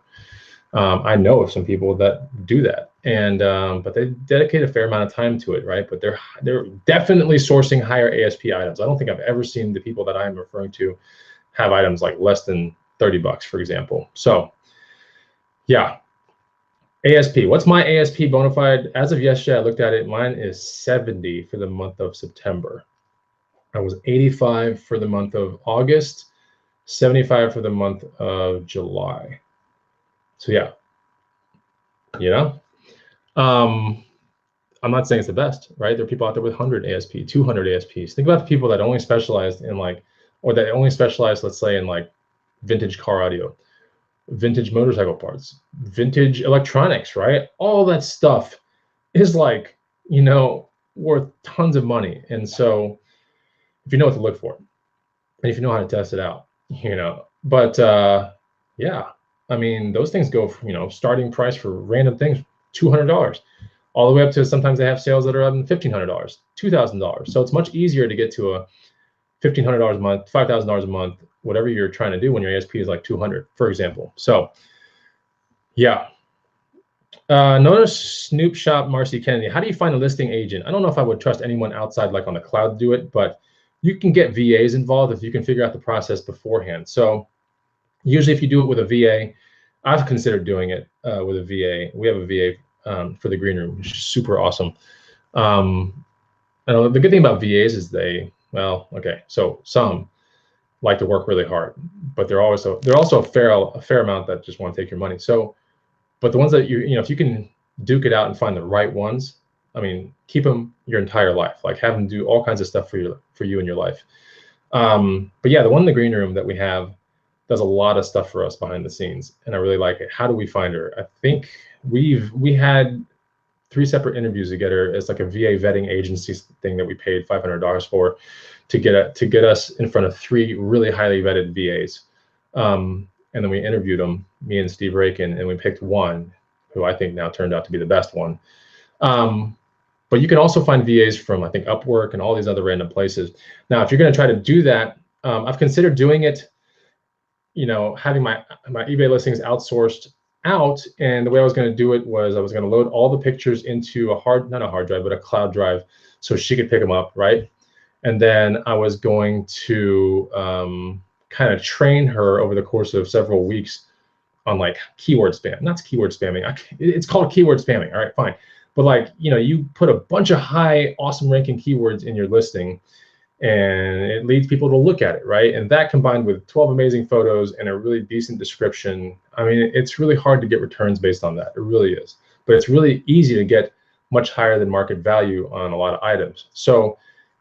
I know of some people that do that, and but they dedicate a fair amount of time to it, right? But they're definitely sourcing higher ASP items. I don't think I've ever seen the people that I'm referring to have items like less than 30 bucks, for example. So yeah, ASP. What's my ASP Bonafide? As of yesterday, I looked at it. Mine is 70 for the month of September. I was 85 for the month of August, 75 for the month of July. So yeah, I'm not saying it's the best, right? There are people out there with 100 ASP, 200 ASPs. Think about the people that only specialized in or that only specialized, let's say, in vintage car audio, vintage motorcycle parts, vintage electronics, right? All that stuff is worth tons of money. And so if you know what to look for, and if you know how to test it out, but yeah, I mean, those things go for, starting price for random things, $200, all the way up to sometimes they have sales that are up in $1,500, $2,000. So it's much easier to get to a $1,500 a month, $5,000 a month, whatever you're trying to do when your ASP is like 200, for example. So yeah. Notice Snoop Shop, Marcy Kennedy. How do you find a listing agent? I don't know if I would trust anyone outside, like on the cloud, to do it, but you can get VAs involved if you can figure out the process beforehand. So usually if you do it with a VA, I've considered doing it with a VA. We have a VA for the green room, which is super awesome. And the good thing about VAs is so some like to work really hard, but they're also a fair amount that just want to take your money. So, but the ones that if you can duke it out and find the right ones, I mean, keep them your entire life. Like, have them do all kinds of stuff for you in your life. But yeah, the one in the green room that we have does a lot of stuff for us behind the scenes, and I really like it. How do we find her? I think we had 3 separate interviews together. It's like a VA vetting agency thing that we paid $500 for to get us in front of 3 really highly vetted VAs. And then we interviewed them, me and Steve Rakin, and we picked one who I think now turned out to be the best one. But you can also find VAs from, I think, Upwork and all these other random places. Now, if you're going to try to do that, I've considered doing it, having my eBay listings outsourced out. And the way I was going to do it was I was going to load all the pictures into not a hard drive, but a cloud drive, so she could pick them up, right? And then I was going to kind of train her over the course of several weeks on keyword spam. Not keyword spamming. It's called keyword spamming. All right, fine. But you put a bunch of high, awesome ranking keywords in your listing, and it leads people to look at it, right? And that combined with 12 amazing photos and a really decent description, I mean, it's really hard to get returns based on that. It really is. But it's really easy to get much higher than market value on a lot of items. So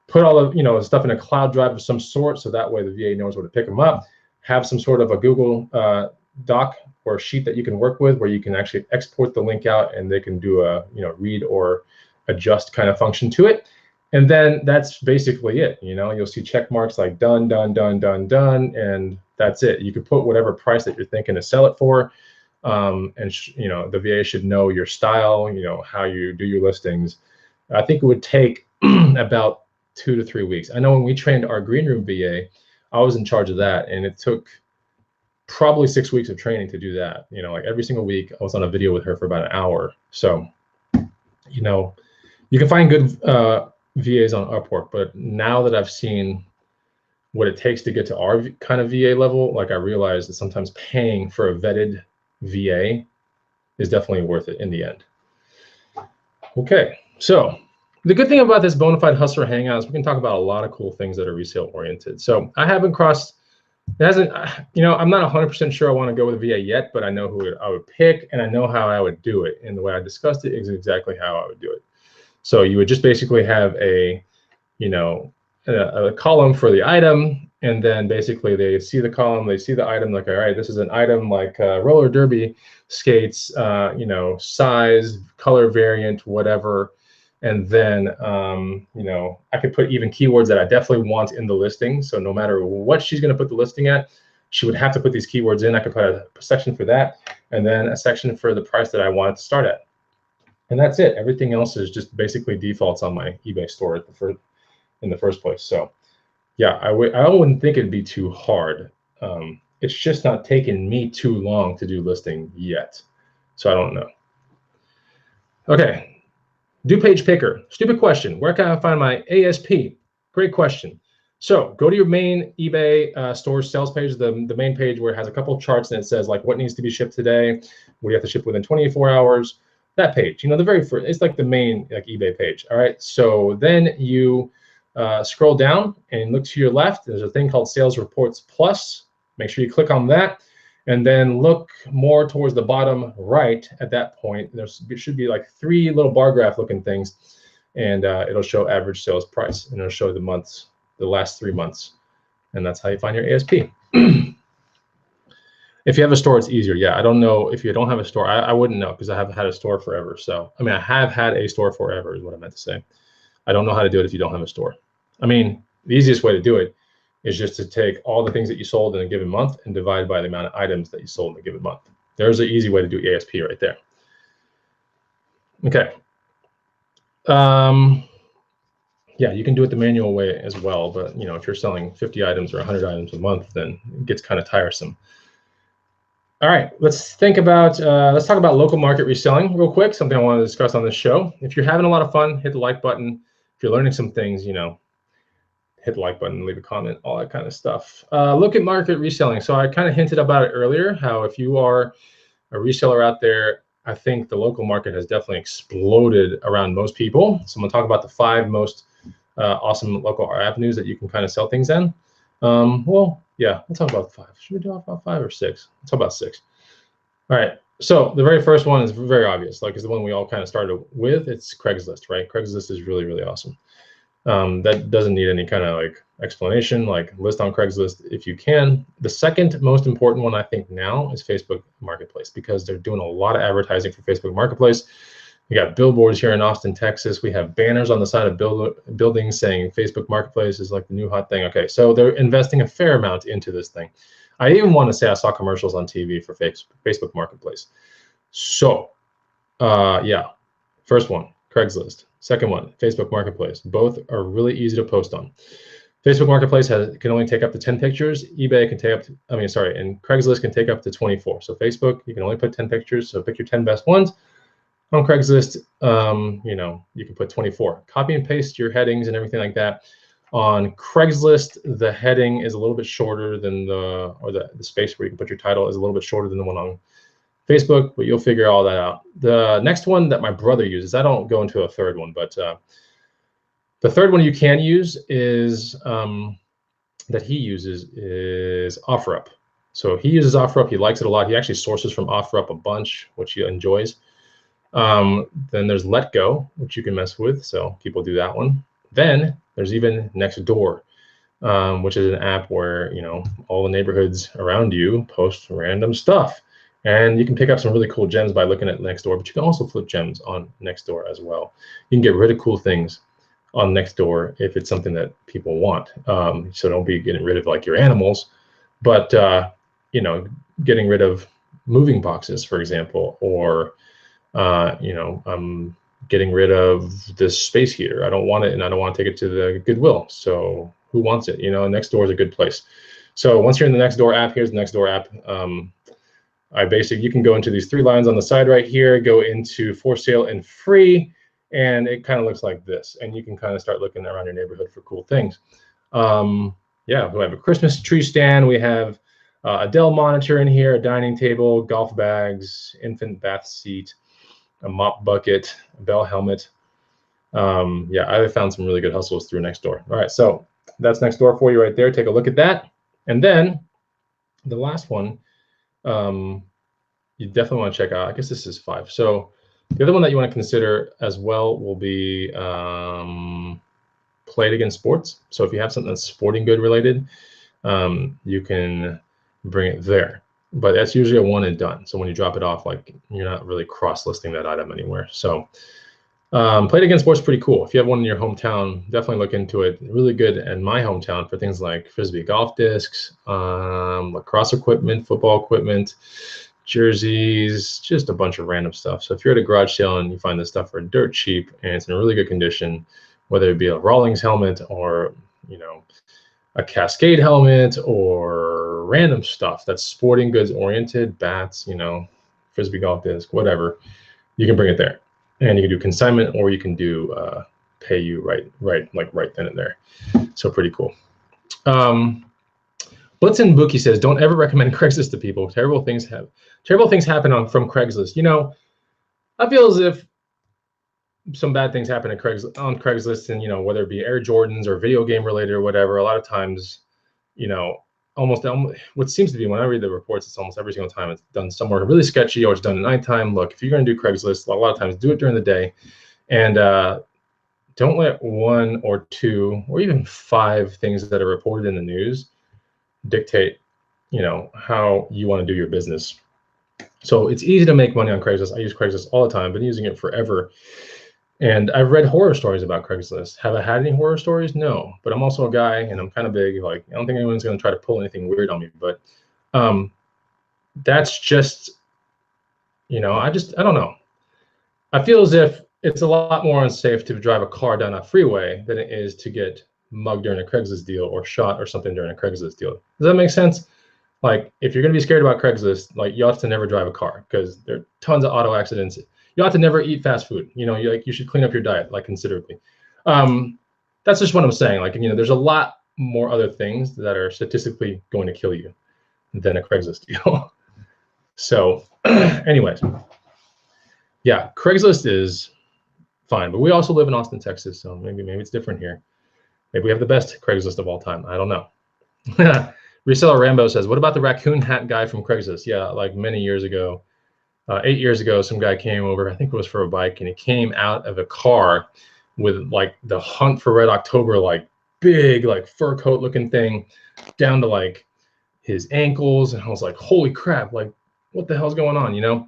put all of stuff in a cloud drive of some sort, so that way the VA knows where to pick them up. Have some sort of a Google Doc or sheet that you can work with, where you can actually export the link out, and they can do a read or adjust kind of function to it. And then that's basically it. You know, you'll see check marks like done, done, done, done, done, and that's it. You can put whatever price that you're thinking to sell it for. And you know, the VA should know your style, you know, how you do your listings. I think it would take about 2 to 3 weeks. I know when we trained our green room VA, I was in charge of that, and it took probably 6 weeks of training to do that. You know, like every single week I was on a video with her for about an hour. So, you know, you can find good VAs on Upwork, but now that I've seen what it takes to get to our kind of VA level, like I realized that sometimes paying for a vetted VA is definitely worth it in the end. Okay, so the good thing about this Bonafide Hustler Hangout is we can talk about a lot of cool things that are resale oriented. So I haven't crossed, it hasn't, you know, I'm not 100% sure I want to go with a VA yet, but I know who I would pick and I know how I would do it. And the way I discussed it is exactly how I would do it. So you would just basically have a, you know, a column for the item, and then basically they see the column, they see the item, like, all right, this is an item like roller derby skates, you know, size, color variant, whatever. And then, you know, I could put even keywords that I definitely want in the listing. So no matter what she's going to put the listing at, she would have to put these keywords in. I could put a section for that, and then a section for the price that I want it to start at. And that's it. Everything else is just basically defaults on my eBay store at in the first place. So yeah, I wouldn't think it'd be too hard. It's just not taking me too long to do listing yet. So I don't know. Okay, do page picker. Stupid question. Where can I find my ASP? Great question. So go to your main eBay store sales page, the main page where it has a couple of charts and it says like what needs to be shipped today, what you have to ship within 24 hours. That page, you know, the very first, it's like the main like eBay page. All right, so then you scroll down and look to your left. There's a thing called Sales Reports Plus. Make sure you click on that, and then look more towards the bottom right. At that point, there should be like 3 little bar graph looking things, and it'll show average sales price, and it'll show the months, the last 3 months, and that's how you find your ASP. If you have a store, it's easier. Yeah, I don't know if you don't have a store. I wouldn't know because I haven't had a store forever. So, I mean, I have had a store forever is what I meant to say. I don't know how to do it if you don't have a store. I mean, the easiest way to do it is just to take all the things that you sold in a given month and divide by the amount of items that you sold in a given month. There's an easy way to do ASP right there. Okay. Yeah, you can do it the manual way as well, but you know, if you're selling 50 items or 100 items a month, then it gets kind of tiresome. All right, let's talk about local market reselling real quick, something I want to discuss on this show. If you're having a lot of fun, hit the like button. If you're learning some things, you know, hit the like button, leave a comment, all that kind of stuff. Look at market reselling. So I kind of hinted about it earlier, how if you are a reseller out there, I think the local market has definitely exploded around most people. So I'm gonna talk about the 5 most awesome local avenues that you can kind of sell things in. Well, yeah, let's talk about 5. Should we do about 5 or 6? Let's talk about 6. All right. So the very first one is very obvious, like is the one we all kind of started with. It's Craigslist, right? Craigslist is really, really awesome. That doesn't need any kind of like explanation, like list on Craigslist if you can. The second most important one I think now is Facebook Marketplace, because they're doing a lot of advertising for Facebook Marketplace. We got billboards here in Austin, Texas. We have banners on the side of buildings saying Facebook Marketplace is like the new hot thing. Okay, so they're investing a fair amount into this thing. I even want to say I saw commercials on TV for Facebook Marketplace. So, yeah, first one, Craigslist. Second one, Facebook Marketplace. Both are really easy to post on. Facebook Marketplace can only take up to 10 pictures. eBay can take up to, and Craigslist can take up to 24. So Facebook, you can only put 10 pictures. So pick your 10 best ones. On Craigslist, you know, you can put 24. Copy and paste your headings and everything like that. On Craigslist, the heading is a little bit shorter than the space where you can put your title is a little bit shorter than the one on Facebook, but you'll figure all that out. The next one that my brother uses, I don't go into a third one, but the third one you can use is that he uses is OfferUp. So he uses OfferUp. He likes it a lot. He actually sources from OfferUp a bunch, which he enjoys. Then there's Letgo, which you can mess with. So people do that one. Then there's even Nextdoor, which is an app where, you know, all the neighborhoods around you post random stuff. And you can pick up some really cool gems by looking at Nextdoor, but you can also flip gems on Nextdoor as well. You can get rid of cool things on Nextdoor if it's something that people want. So don't be getting rid of like your animals, but you know, getting rid of moving boxes, for example, or you know, getting rid of this space heater. I don't want it, and I don't want to take it to the Goodwill. So who wants it? You know, Nextdoor is a good place. So once you're in the Nextdoor app, here's the Nextdoor app. You can go into these 3 lines on the side right here, go into for sale and free, and it kind of looks like this. And you can kind of start looking around your neighborhood for cool things. Yeah, we have a Christmas tree stand. We have a Dell monitor in here, a dining table, golf bags, infant bath seat, a mop bucket, a Bell helmet. Yeah, I found some really good hustles through Nextdoor. All right, so that's Nextdoor for you right there. Take a look at that. And then the last one, you definitely want to check out. I guess this is 5. So the other one that you want to consider as well will be Play It Again Sports. So if you have something that's sporting good related, you can bring it there. But that's usually a one and done. So when you drop it off, like you're not really cross-listing that item anywhere. So Play It Again Sports is pretty cool. If you have one in your hometown, definitely look into it. Really good in my hometown for things like Frisbee golf discs, lacrosse equipment, football equipment, jerseys, just a bunch of random stuff. So if you're at a garage sale and you find this stuff for dirt cheap and it's in really good condition, whether it be a Rawlings helmet or, you know, a Cascade helmet or random stuff that's sporting goods oriented, bats, you know, Frisbee golf disc, whatever, you can bring it there. And you can do consignment, or you can do pay you right then and there. So pretty cool. Blitzen Bookie says, don't ever recommend Craigslist to people. Terrible things happen from Craigslist. You know, I feel as if some bad things happen on Craigslist, and you know, whether it be Air Jordans or video game related or whatever, a lot of times, you know, almost what seems to be, when I read the reports, it's almost every single time it's done somewhere really sketchy, or it's done at nighttime. Look, if you're going to do Craigslist, a lot of times do it during the day, and don't let 1 or 2 or even 5 things that are reported in the news dictate, you know, how you want to do your business. So it's easy to make money on Craigslist. I use Craigslist all the time, been using it forever. And I've read horror stories about Craigslist. Have I had any horror stories? No, but I'm also a guy and I'm kind of big. Like, I don't think anyone's going to try to pull anything weird on me, but that's just, you know, I don't know. I feel as if it's a lot more unsafe to drive a car down a freeway than it is to get mugged during a Craigslist deal or shot or something during a Craigslist deal. Does that make sense? Like, if you're going to be scared about Craigslist, like, you ought to never drive a car, because there are tons of auto accidents. You ought to never eat fast food. You know, you should clean up your diet, like, considerably. That's just what I'm saying. Like, you know, there's a lot more other things that are statistically going to kill you than a Craigslist deal. So anyways, yeah, Craigslist is fine, but we also live in Austin, Texas, so maybe it's different here. Maybe we have the best Craigslist of all time. I don't know. Reseller Rambo says, what about the Raccoon Hat Guy from Craigslist? Yeah, like many years ago, 8 years ago, some guy came over, I think it was for a bike, and he came out of a car with like the Hunt for Red October, like big, like fur coat looking thing down to like his ankles. And I was like, holy crap, like what the hell's going on, you know?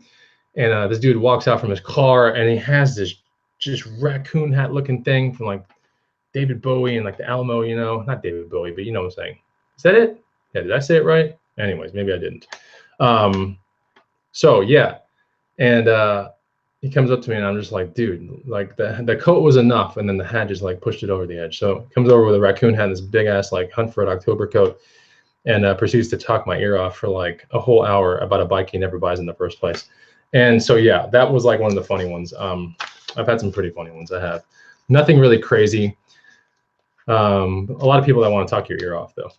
And this dude walks out from his car and he has this just raccoon hat looking thing from like David Bowie and like the Alamo, you know, not David Bowie, but you know what I'm saying. Is that it? Yeah, did I say it right? Anyways, maybe I didn't. So yeah, and he comes up to me and I'm just like, dude, like the coat was enough, and then the hat just like pushed it over the edge. So he comes over with a raccoon hat and this big ass like Hunt for Red October coat, and proceeds to talk my ear off for like a whole hour about a bike he never buys in the first place. And so yeah, that was like one of the funny ones. I've had some pretty funny ones. I have nothing really crazy. A lot of people that want to talk your ear off though.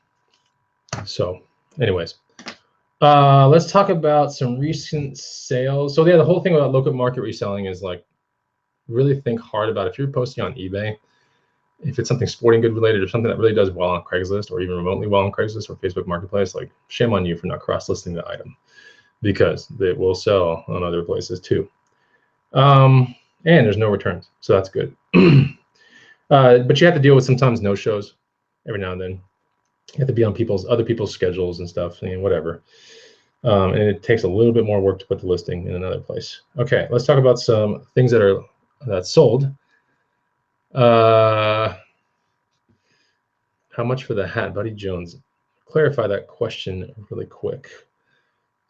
So anyways, let's talk about some recent sales. So yeah, the whole thing about local market reselling is like, really think hard about if you're posting on eBay, if it's something sporting good related or something that really does well on Craigslist or even remotely well on Craigslist or Facebook Marketplace, like shame on you for not cross-listing the item, because it will sell on other places too. And there's no returns, so that's good. But you have to deal with sometimes no-shows every now and then. You have to be on other people's schedules and stuff, and whatever. And it takes a little bit more work to put the listing in another place. Okay, let's talk about some things that sold. How much for the hat, Buddy Jones? Clarify that question really quick.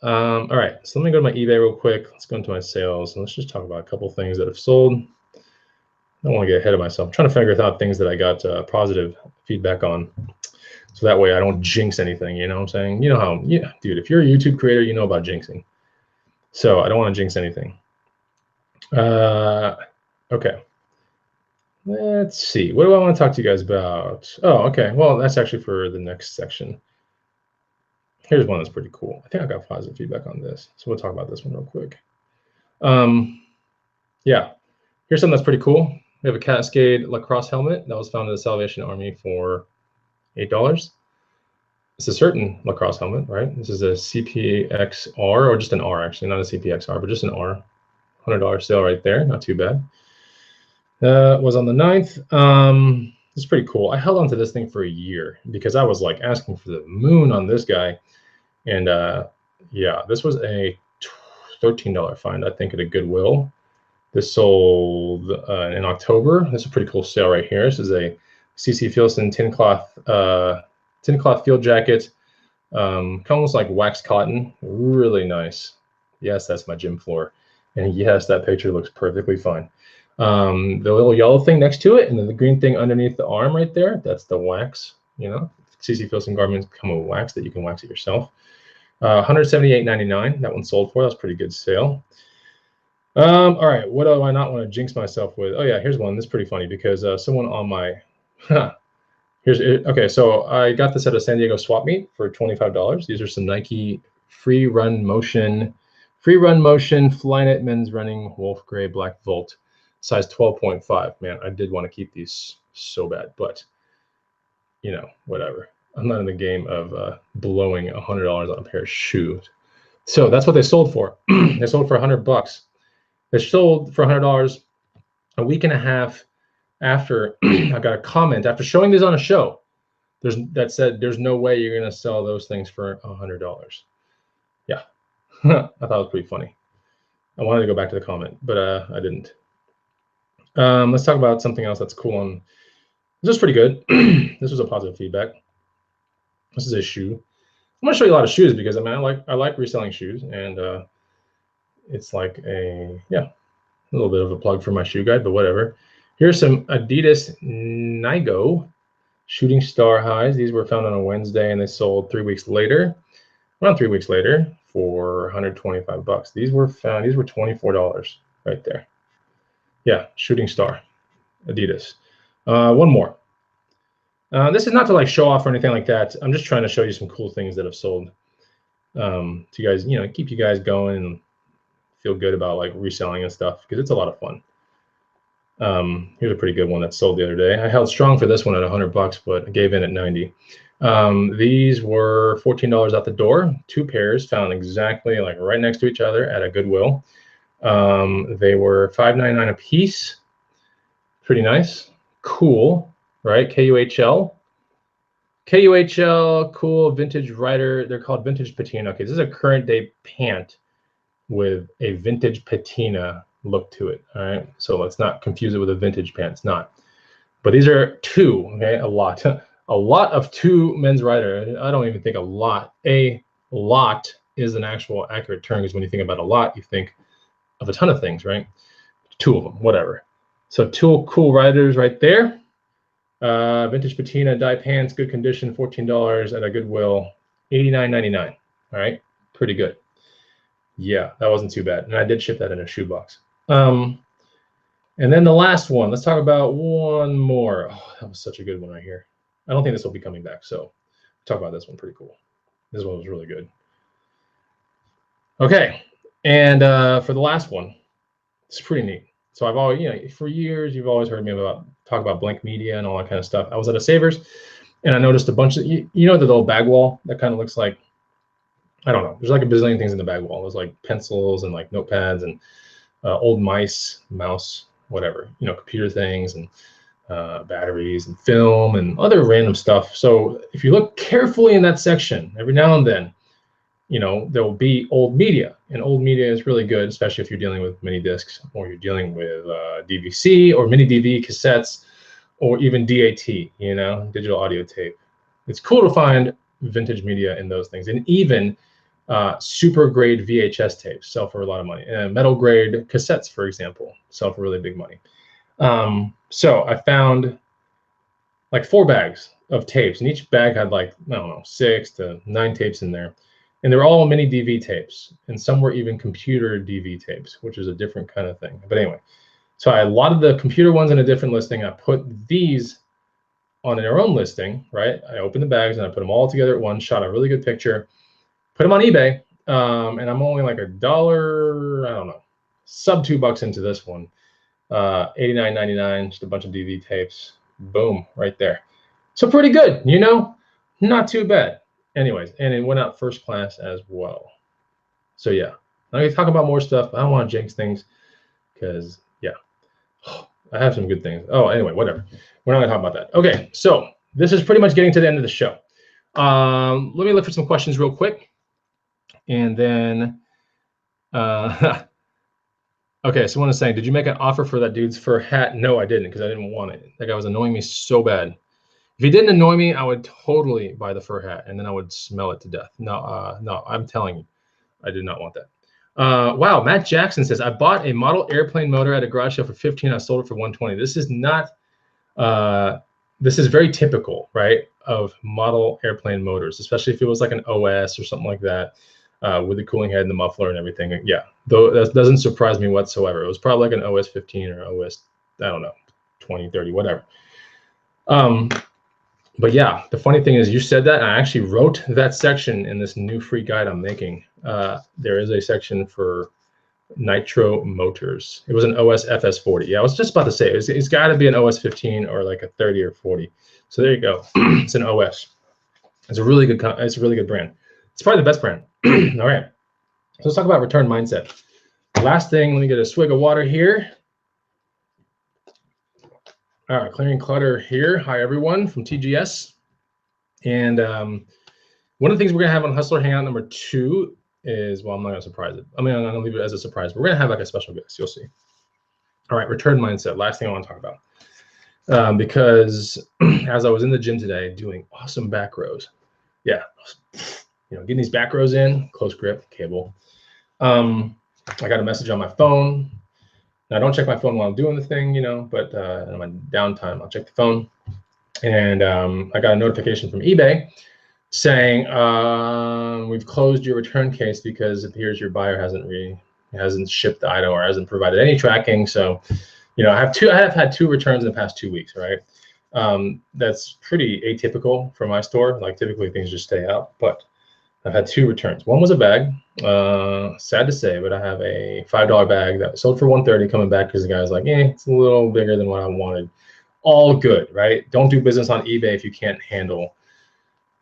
All right, so let me go to my eBay real quick. Let's go into my sales and let's just talk about a couple things that have sold. I don't want to get ahead of myself. I'm trying to figure out things that I got positive feedback on, so that way I don't jinx anything. You know what I'm saying? You know how, yeah, dude. If you're a YouTube creator, you know about jinxing. So I don't want to jinx anything. Okay. Let's see. What do I want to talk to you guys about? Oh, okay. Well, that's actually for the next section. Here's one that's pretty cool. I think I got positive feedback on this, so we'll talk about this one real quick. Yeah, here's something that's pretty cool. We have a Cascade lacrosse helmet that was found in the Salvation Army for $8. It's a certain lacrosse helmet, right? This is a CPXR, or just an R, actually, not a CPXR, but just an R. $100 sale right there, not too bad. Was on the 9th. It's pretty cool. I held on to this thing for a year because I was like asking for the moon on this guy. And yeah, this was a $13 find, I think, at a Goodwill. This sold in October. That's a pretty cool sale right here. This is a CC Filson tin cloth field jacket. Almost like wax cotton. Really nice. Yes, that's my gym floor. And yes, that picture looks perfectly fine. The little yellow thing next to it, and then the green thing underneath the arm right there, that's the wax. You know, CC Filson garments come with wax that you can wax it yourself. $178.99. That one sold for. That was a pretty good sale. All right, what do I not want to jinx myself with? Oh yeah, here's one. This is pretty funny because someone on my okay, so I got this at a San Diego swap meet for $25. These are some Nike free run motion Flyknit men's running wolf gray black Volt, size 12.5. Man, I did want to keep these so bad, but you know, whatever. I'm not in the game of blowing $100 on a pair of shoes. So that's what they sold for. They sold for $100. They sold for $100 a week and a half after I got a comment after showing these on a show. That said, there's no way you're gonna sell those things for $100. Yeah, I thought it was pretty funny. I wanted to go back to the comment, but I didn't. Let's talk about something else that's cool. This is pretty good. This was a positive feedback. This is a shoe. I'm gonna show you a lot of shoes because I mean I like reselling shoes, and it's like a little bit of a plug for my shoe guide, but whatever. Here's some Adidas Nigo Shooting Star highs. These were found on a Wednesday and they sold 3 weeks later, around 3 weeks later, for $125. These were found, these were $24 right there. Yeah, Shooting Star, Adidas. One more. This is not to like show off or anything like that. I'm just trying to show you some cool things that have sold to you guys, you know, keep you guys going and feel good about like reselling and stuff because it's a lot of fun. Here's a pretty good one that sold the other day. I held strong for this one at $100, but I gave in at 90. These were $14 out the door. 2 pairs found exactly like right next to each other at a Goodwill. They were $5.99 a piece. Pretty nice, cool, right? KUHL, cool vintage rider. They're called vintage patina. Okay, this is a current day pant with a vintage patina look to it. All right, so let's not confuse it with a vintage pant. It's not. But these are 2. Okay, a lot of 2 men's rider. I don't even think a lot is an actual accurate term because when you think about a lot, you think of a ton of things, right? 2 of them, whatever. So 2 cool riders right there. Vintage patina dye pants, good condition, $14 at a Goodwill, $89.99. All right, pretty good. Yeah, that wasn't too bad, and I did ship that in a shoebox. And then the last one, let's talk about one more. Oh, that was such a good one right here. I don't think this will be coming back, so talk about this one. Pretty cool. This one was really good. Okay, and for the last one, it's pretty neat. So I've always, you know, for years you've always heard me talk about blank media and all that kind of stuff. I was at a Savers, and I noticed a bunch of you know the little bag wall that kind of looks like, I don't know. There's like a bazillion things in the bag wall. There's like pencils and like notepads and old mouse, whatever, you know, computer things and batteries and film and other random stuff. So if you look carefully in that section, every now and then, you know, there will be old media, and old media is really good, especially if you're dealing with mini discs or you're dealing with DVC or mini DV cassettes. or even DAT, you know, digital audio tape. It's cool to find vintage media in those things, and even super grade VHS tapes sell for a lot of money. Metal grade cassettes, for example, sell for really big money. So I found like 4 bags of tapes, and each bag had like, I don't know, 6 to 9 tapes in there. And they were all mini DV tapes, and some were even computer DV tapes, which is a different kind of thing. But anyway, so I allotted the computer ones in a different listing. I put these on their own listing, right? I opened the bags and I put them all together at once, shot a really good picture, put them on eBay, and I'm only like $1, I don't know, sub $2 into this one. $89.99, just a bunch of DV tapes. Boom, right there. So pretty good, you know, not too bad. Anyways, and it went out first class as well. So yeah, I'm gonna talk about more stuff. I don't want to jinx things because yeah, I have some good things. Oh, anyway, whatever. We're not gonna talk about that. Okay, so this is pretty much getting to the end of the show. Let me look for some questions real quick, and then okay, someone is saying, did you make an offer for that dude's fur hat? No, I didn't, because I didn't want it. That guy was annoying me so bad. If he didn't annoy me, I would totally buy the fur hat, and then I would smell it to death. No, no, I'm telling you, I did not want that. Wow, Matt Jackson says, I bought a model airplane motor at a garage sale for 15. I sold it for 120. This is not, this is very typical, right, of model airplane motors, especially if it was like an OS or something like that, with the cooling head and the muffler and everything. Yeah, though that doesn't surprise me whatsoever. It was probably like an OS 15 or OS, I don't know, 20, 30, whatever. But yeah, the funny thing is you said that, and I actually wrote that section in this new free guide I'm making. There is a section for nitro motors. It was an OS FS40. Yeah, I was just about to say, it's got to be an OS 15 or like a 30 or 40. So there you go. It's an OS. It's a really good brand. It's probably the best brand. All right. So let's talk about return mindset. Last thing, let me get a swig of water here. All right, clearing clutter here. Hi, everyone from TGS. And one of the things we're going to have on Hustler Hangout number 2 is, well, I'm not going to surprise it. I mean, I'm going to leave it as a surprise. But we're going to have like a special guest. You'll see. All right, return mindset. Last thing I want to talk about. Because as I was in the gym today doing awesome back rows, yeah, you know, getting these back rows in, close grip, cable. I got a message on my phone. Now, I don't check my phone while I'm doing the thing, you know, but in my downtime, I'll check the phone. And I got a notification from eBay saying, we've closed your return case because it appears your buyer hasn't shipped the item or hasn't provided any tracking. So, you know, I have had 2 returns in the past 2 weeks, right? That's pretty atypical for my store. Like typically things just stay out, but I've had 2 returns. One was a bag, sad to say, but I have a $5 bag that sold for $130 coming back because the guy's like, it's a little bigger than what I wanted. All good, right? Don't do business on eBay if you can't handle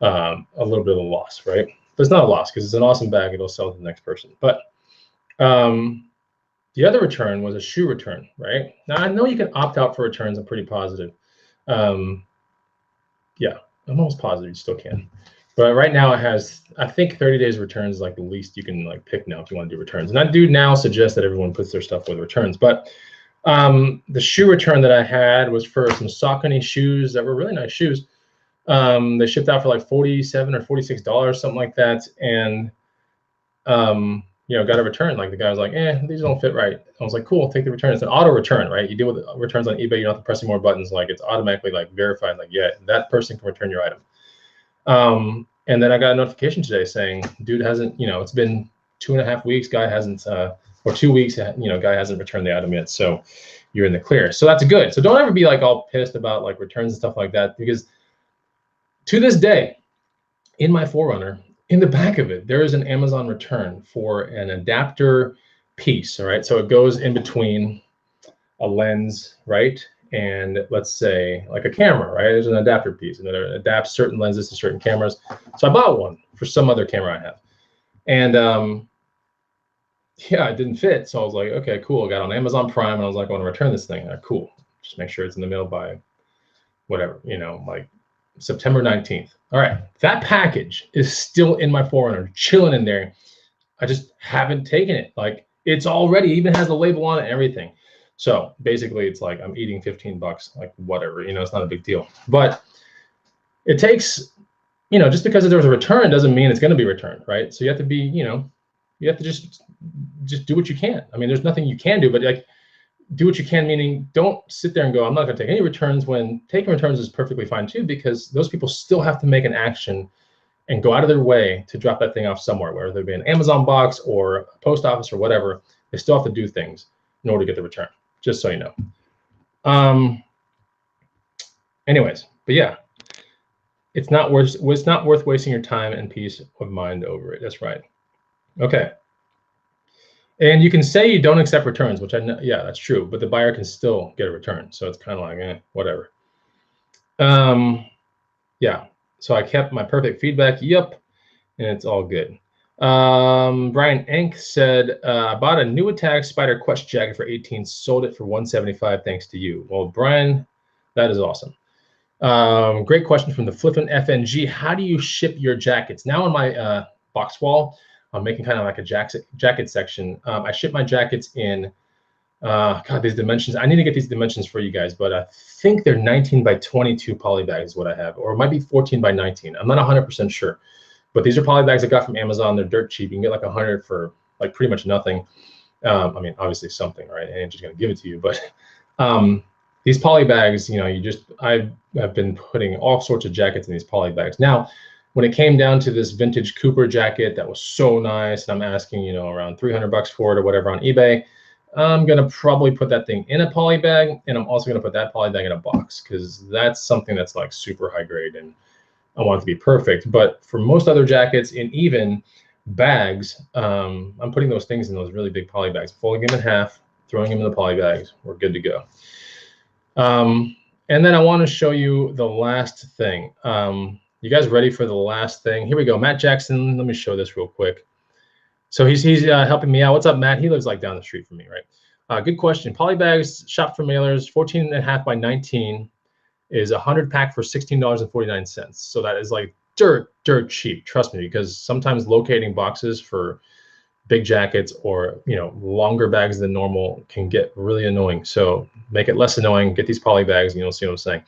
a little bit of a loss, right? But it's not a loss because it's an awesome bag. It'll sell to the next person. But the other return was a shoe return, right? Now, I know you can opt out for returns. I'm pretty positive. Yeah, I'm almost positive you still can. But right now it has, I think 30 days returns is like the least you can like pick now if you want to do returns. And I do now suggest that everyone puts their stuff with returns. But the shoe return that I had was for some Saucony shoes that were really nice shoes. They shipped out for like $47 or $46, something like that. And, you know, got a return. Like the guy was like, these don't fit right. I was like, cool, take the return. It's an auto return, right? You deal with returns on eBay. You don't have to press any more buttons. Like it's automatically like verified. Like, yeah, that person can return your item. And then I got a notification today saying, dude hasn't, you know, it's been 2.5 weeks, guy hasn't, or 2 weeks, you know, guy hasn't returned the item yet. So you're in the clear. So that's good. So don't ever be like all pissed about like returns and stuff like that, because to this day, in my 4Runner, in the back of it, there is an Amazon return for an adapter piece. All right. So it goes in between a lens, right? And let's say like a camera, right? There's an adapter piece and it adapts certain lenses to certain cameras. So I bought one for some other camera I have. And yeah, it didn't fit. So I was like, okay, cool. I got on Amazon Prime and I was like, I want to return this thing. Cool. Just make sure it's in the mail by whatever, you know, like September 19th. All right. That package is still in my 4Runner, chilling in there. I just haven't taken it. Like it's already even has a label on it and everything. So basically, it's like I'm eating 15 bucks, like whatever, you know, it's not a big deal. But it takes, you know, just because there was a return doesn't mean it's going to be returned, right? So you have to be, you know, you have to just do what you can. I mean, there's nothing you can do, but like do what you can, meaning don't sit there and go, I'm not going to take any returns, when taking returns is perfectly fine too, because those people still have to make an action and go out of their way to drop that thing off somewhere, whether it be an Amazon box or a post office or whatever. They still have to do things in order to get the return, just so you know. Anyways, but yeah, it's not worth wasting your time and peace of mind over it. That's right. Okay. And you can say you don't accept returns, which I know, yeah, that's true, but the buyer can still get a return. So it's kind of like, whatever. Yeah, so I kept my perfect feedback. Yep. And it's all good. Brian Enk said, I bought a new Attack Spider Quest jacket for 18, sold it for 175 thanks to you. Well, Brian, that is awesome. Great question from the Flippin' FNG. How do you ship your jackets? Now on my box wall, I'm making kind of like a jacket section. I ship my jackets in, God, these dimensions. I need to get these dimensions for you guys, but I think they're 19 by 22 poly bags is what I have, or it might be 14 by 19. I'm not 100% sure. But these are poly bags I got from Amazon. They're dirt cheap. You can get like 100 for like pretty much nothing. I mean, obviously something, right? I ain't just gonna give it to you, but these poly bags, you know, I've been putting all sorts of jackets in these poly bags. Now, when it came down to this vintage Cooper jacket that was so nice, and I'm asking, you know, around 300 bucks for it or whatever on eBay, I'm gonna probably put that thing in a poly bag, and I'm also gonna put that poly bag in a box, because that's something that's like super high grade and I want it to be perfect. But for most other jackets and even bags, I'm putting those things in those really big poly bags, folding them in half, throwing them in the poly bags. We're good to go. And then I want to show you the last thing. You guys ready for the last thing? Here we go. Matt Jackson. Let me show this real quick. So he's helping me out. What's up, Matt? He lives like down the street from me, right? Good question. Poly bags, shop for mailers, 14.5 by 19. Is 100 pack for $16.49. So that is like dirt cheap. Trust me, because sometimes locating boxes for big jackets or, you know, longer bags than normal can get really annoying. So make it less annoying. Get these poly bags, and you'll see what I'm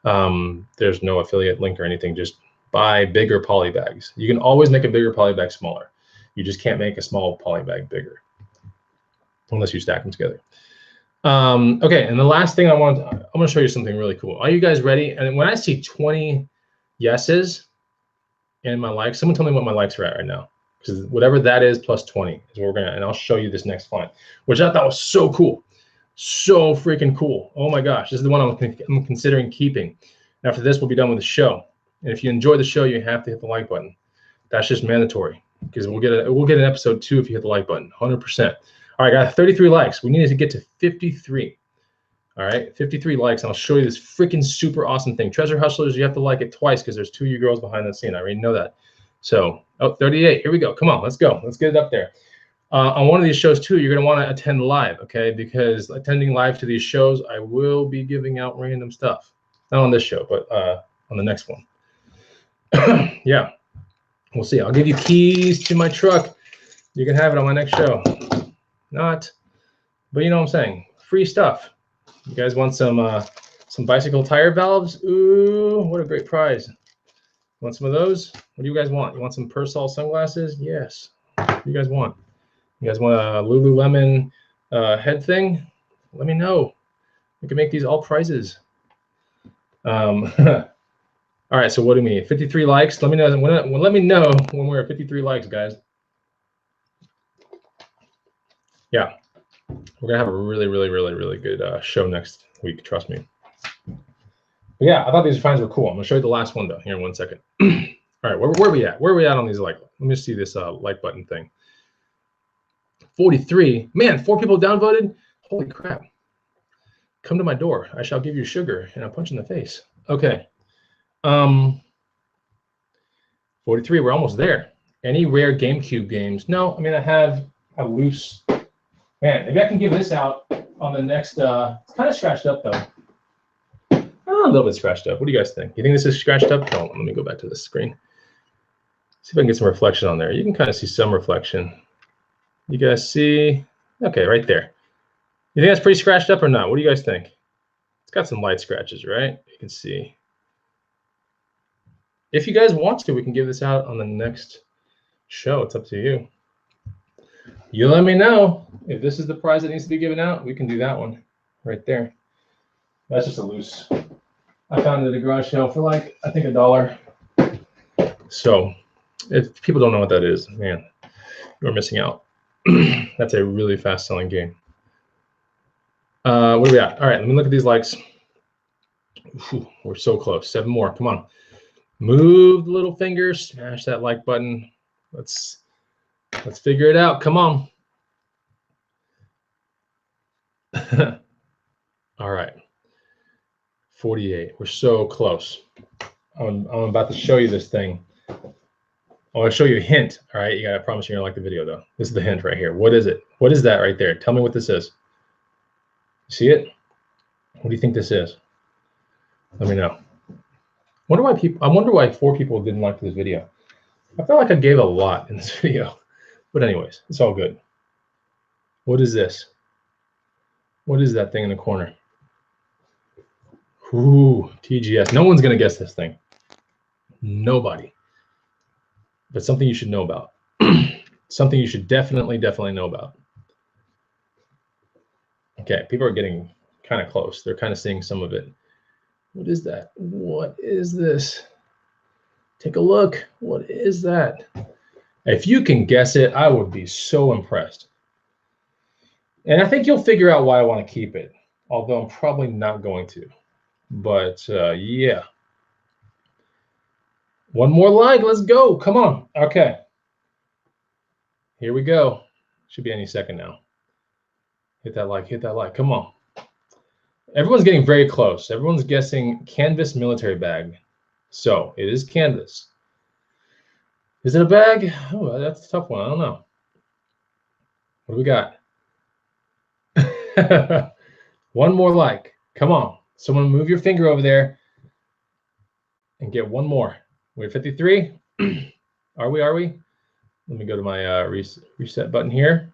saying. There's no affiliate link or anything. Just buy bigger poly bags. You can always make a bigger poly bag smaller. You just can't make a small poly bag bigger unless you stack them together. Okay, and the last thing I'm going to show you something really cool. Are you guys ready? And when I see 20 yeses in my likes, someone tell me what my likes are at right now, because whatever that is plus 20 is what we're gonna. And I'll show you this next find, which I thought was so cool, so freaking cool. Oh my gosh, this is the one I'm considering keeping. And after this, we'll be done with the show. And if you enjoy the show, you have to hit the like button. That's just mandatory, because we'll get an episode 2 if you hit the like button, 100%. All right, got 33 likes. We needed to get to 53. All right, 53 likes, and I'll show you this freaking super awesome thing. Treasure Hustlers, you have to like it twice because there's 2 of you girls behind the scene. I already know that. So, 38. Here we go. Come on, let's go. Let's get it up there. On one of these shows too, you're going to want to attend live, okay? Because attending live to these shows, I will be giving out random stuff. Not on this show, but on the next one. Yeah, we'll see. I'll give you keys to my truck. You can have it on my next show. Not, but you know what I'm saying. Free stuff. You guys want some bicycle tire valves? Ooh, what a great prize. Want some of those? What do you guys want? You want some Persol sunglasses? Yes. What do you guys want? You guys want a Lululemon head thing? Let me know. We can make these all prizes. All right, so what do we need? 53 likes. Let me know when we're at 53 likes, guys. Yeah, we're gonna have a really good show next week. Trust me. But yeah, I thought these finds were cool. I'm gonna show you the last one though. Here in 1 second. All right, where are we at? Where are we at on these like? Let me see this like button thing. 43. Man, 4 people downvoted. Holy crap! Come to my door. I shall give you sugar and a punch in the face. Okay. 43. We're almost there. Any rare GameCube games? No. I mean, I have a loose. Man, maybe I can give this out on the next. It's kind of scratched up though. A little bit scratched up. What do you guys think? You think this is scratched up? Hold on, let me go back to the screen. See if I can get some reflection on there. You can kind of see some reflection. You guys see? Okay, right there. You think that's pretty scratched up or not? What do you guys think? It's got some light scratches, right? You can see. If you guys want to, we can give this out on the next show. It's up to you. You let me know. If this is the prize that needs to be given out, we can do that one right there. That's just a loose. I found it at a garage sale for like, I think $1. So if people don't know what that is, man, you're missing out. That's a really fast selling game. What do we got? All right, let me look at these likes. Whew, we're so close. 7 more. Come on. Move the little finger, smash that like button. Let's figure it out. Come on. All right. 48. We're so close. I'm about to show you this thing. I want to show you a hint. All right, I promise you're gonna like the video though. This is the hint right here. What is it? What is that right there? Tell me what this is. See it? What do you think this is? Let me know. I wonder why 4 people didn't like this video. I felt like I gave a lot in this video. But anyways, it's all good. What is this? What is that thing in the corner? Ooh, TGS. No one's gonna guess this thing. Nobody. But something you should know about. Something you should definitely know about. Okay, people are getting kind of close. They're kind of seeing some of it. What is that? What is this? Take a look. What is that? If you can guess it, I would be so impressed. And I think you'll figure out why I want to keep it, although I'm probably not going to. But yeah. One more like, let's go. Come on. Okay. Here we go. Should be any second now. Hit that like, hit that like. Come on. Everyone's getting very close. Everyone's guessing canvas military bag. So it is canvas. Is it a bag? Oh, that's a tough one. I don't know. What do we got? One more like. Come on. Someone move your finger over there and get one more. We're at 53. Are we? Let me go to my reset button here.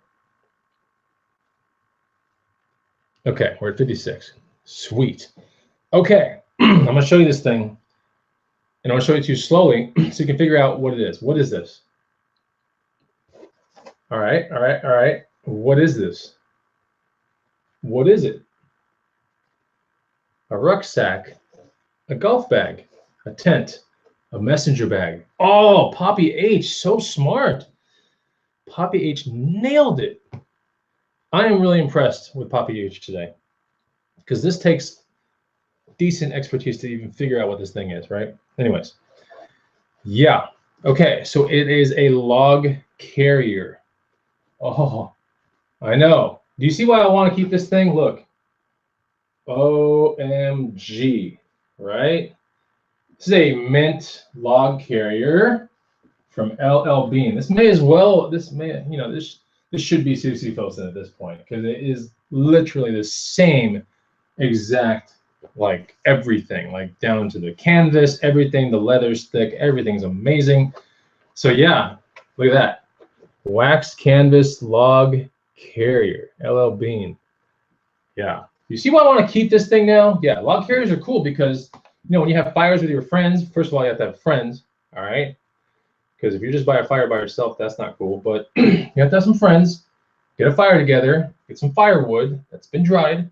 Okay, we're at 56. Sweet. Okay, I'm going to show you this thing. And I'm going to show it to you slowly so you can figure out what it is. What is this? All right. What is this? What is it? A rucksack, a golf bag, a tent, a messenger bag. Oh, Poppy H, so smart. Poppy H nailed it. I am really impressed with Poppy H today because this takes decent expertise to even figure out what this thing is, right? Anyways, yeah. Okay, so it is a log carrier. Oh, I know. Do you see why I want to keep this thing? Look. OMG, right? This is a mint log carrier from LL Bean. This should be Susie Filson at this point because it is literally the same exact, like everything, like down to the canvas, everything, the leather's thick, everything's amazing. So yeah, look at that. Wax canvas log carrier, LL Bean. Yeah. You see why I want to keep this thing now? Yeah, log carriers are cool because, you know, when you have fires with your friends, first of all, you have to have friends, all right? Because if you're just by a fire by yourself, that's not cool. But you have to have some friends, get a fire together, get some firewood that's been dried,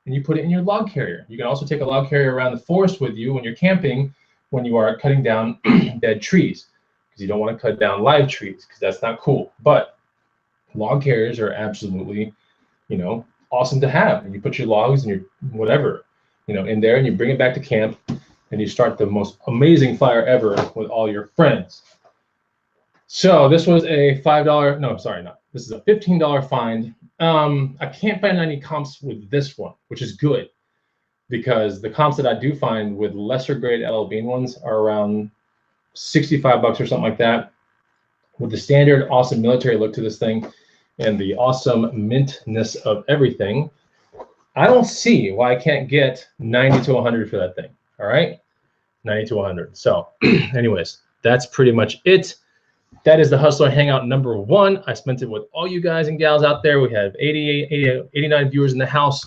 and you put it in your log carrier. You can also take a log carrier around the forest with you when you're camping, when you are cutting down dead trees, because you don't want to cut down live trees, because that's not cool. But log carriers are absolutely, you know, awesome to have. And you put your logs and your whatever, you know, in there, and you bring it back to camp, and you start the most amazing fire ever with all your friends. So this was a $5, no, sorry, not. This is a $15 find. I can't find any comps with this one, which is good because the comps that I do find with lesser grade LL Bean ones are around 65 bucks or something like that. With the standard awesome military look to this thing and the awesome mintness of everything, I don't see why I can't get 90 to 100 for that thing. All right, 90 to 100. So anyways, that's pretty much it. that is the Hustler Hangout #1. I spent it with all you guys and gals out there. We have 89 viewers in the house.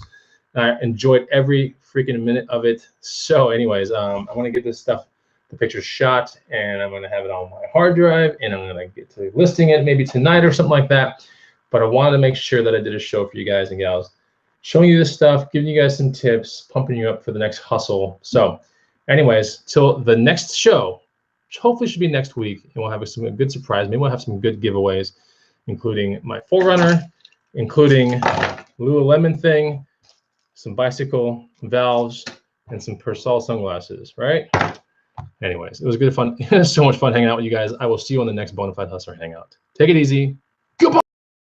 I enjoyed every freaking minute of it. So anyways, I want to get this stuff, the picture shot, and I'm going to have it on my hard drive, and I'm going to get to listing it maybe tonight or something like that. But I wanted to make sure that I did a show for you guys and gals, showing you this stuff, giving you guys some tips, pumping you up for the next hustle. So anyways, till the next show, which hopefully should be next week, and we'll have some good surprise. Maybe we'll have some good giveaways, including my 4Runner, including Lululemon thing, some bicycle valves, and some Persol sunglasses, right? Anyways, it was good fun. So much fun hanging out with you guys. I will see you on the next Bonafide Hustler Hangout. Take it easy.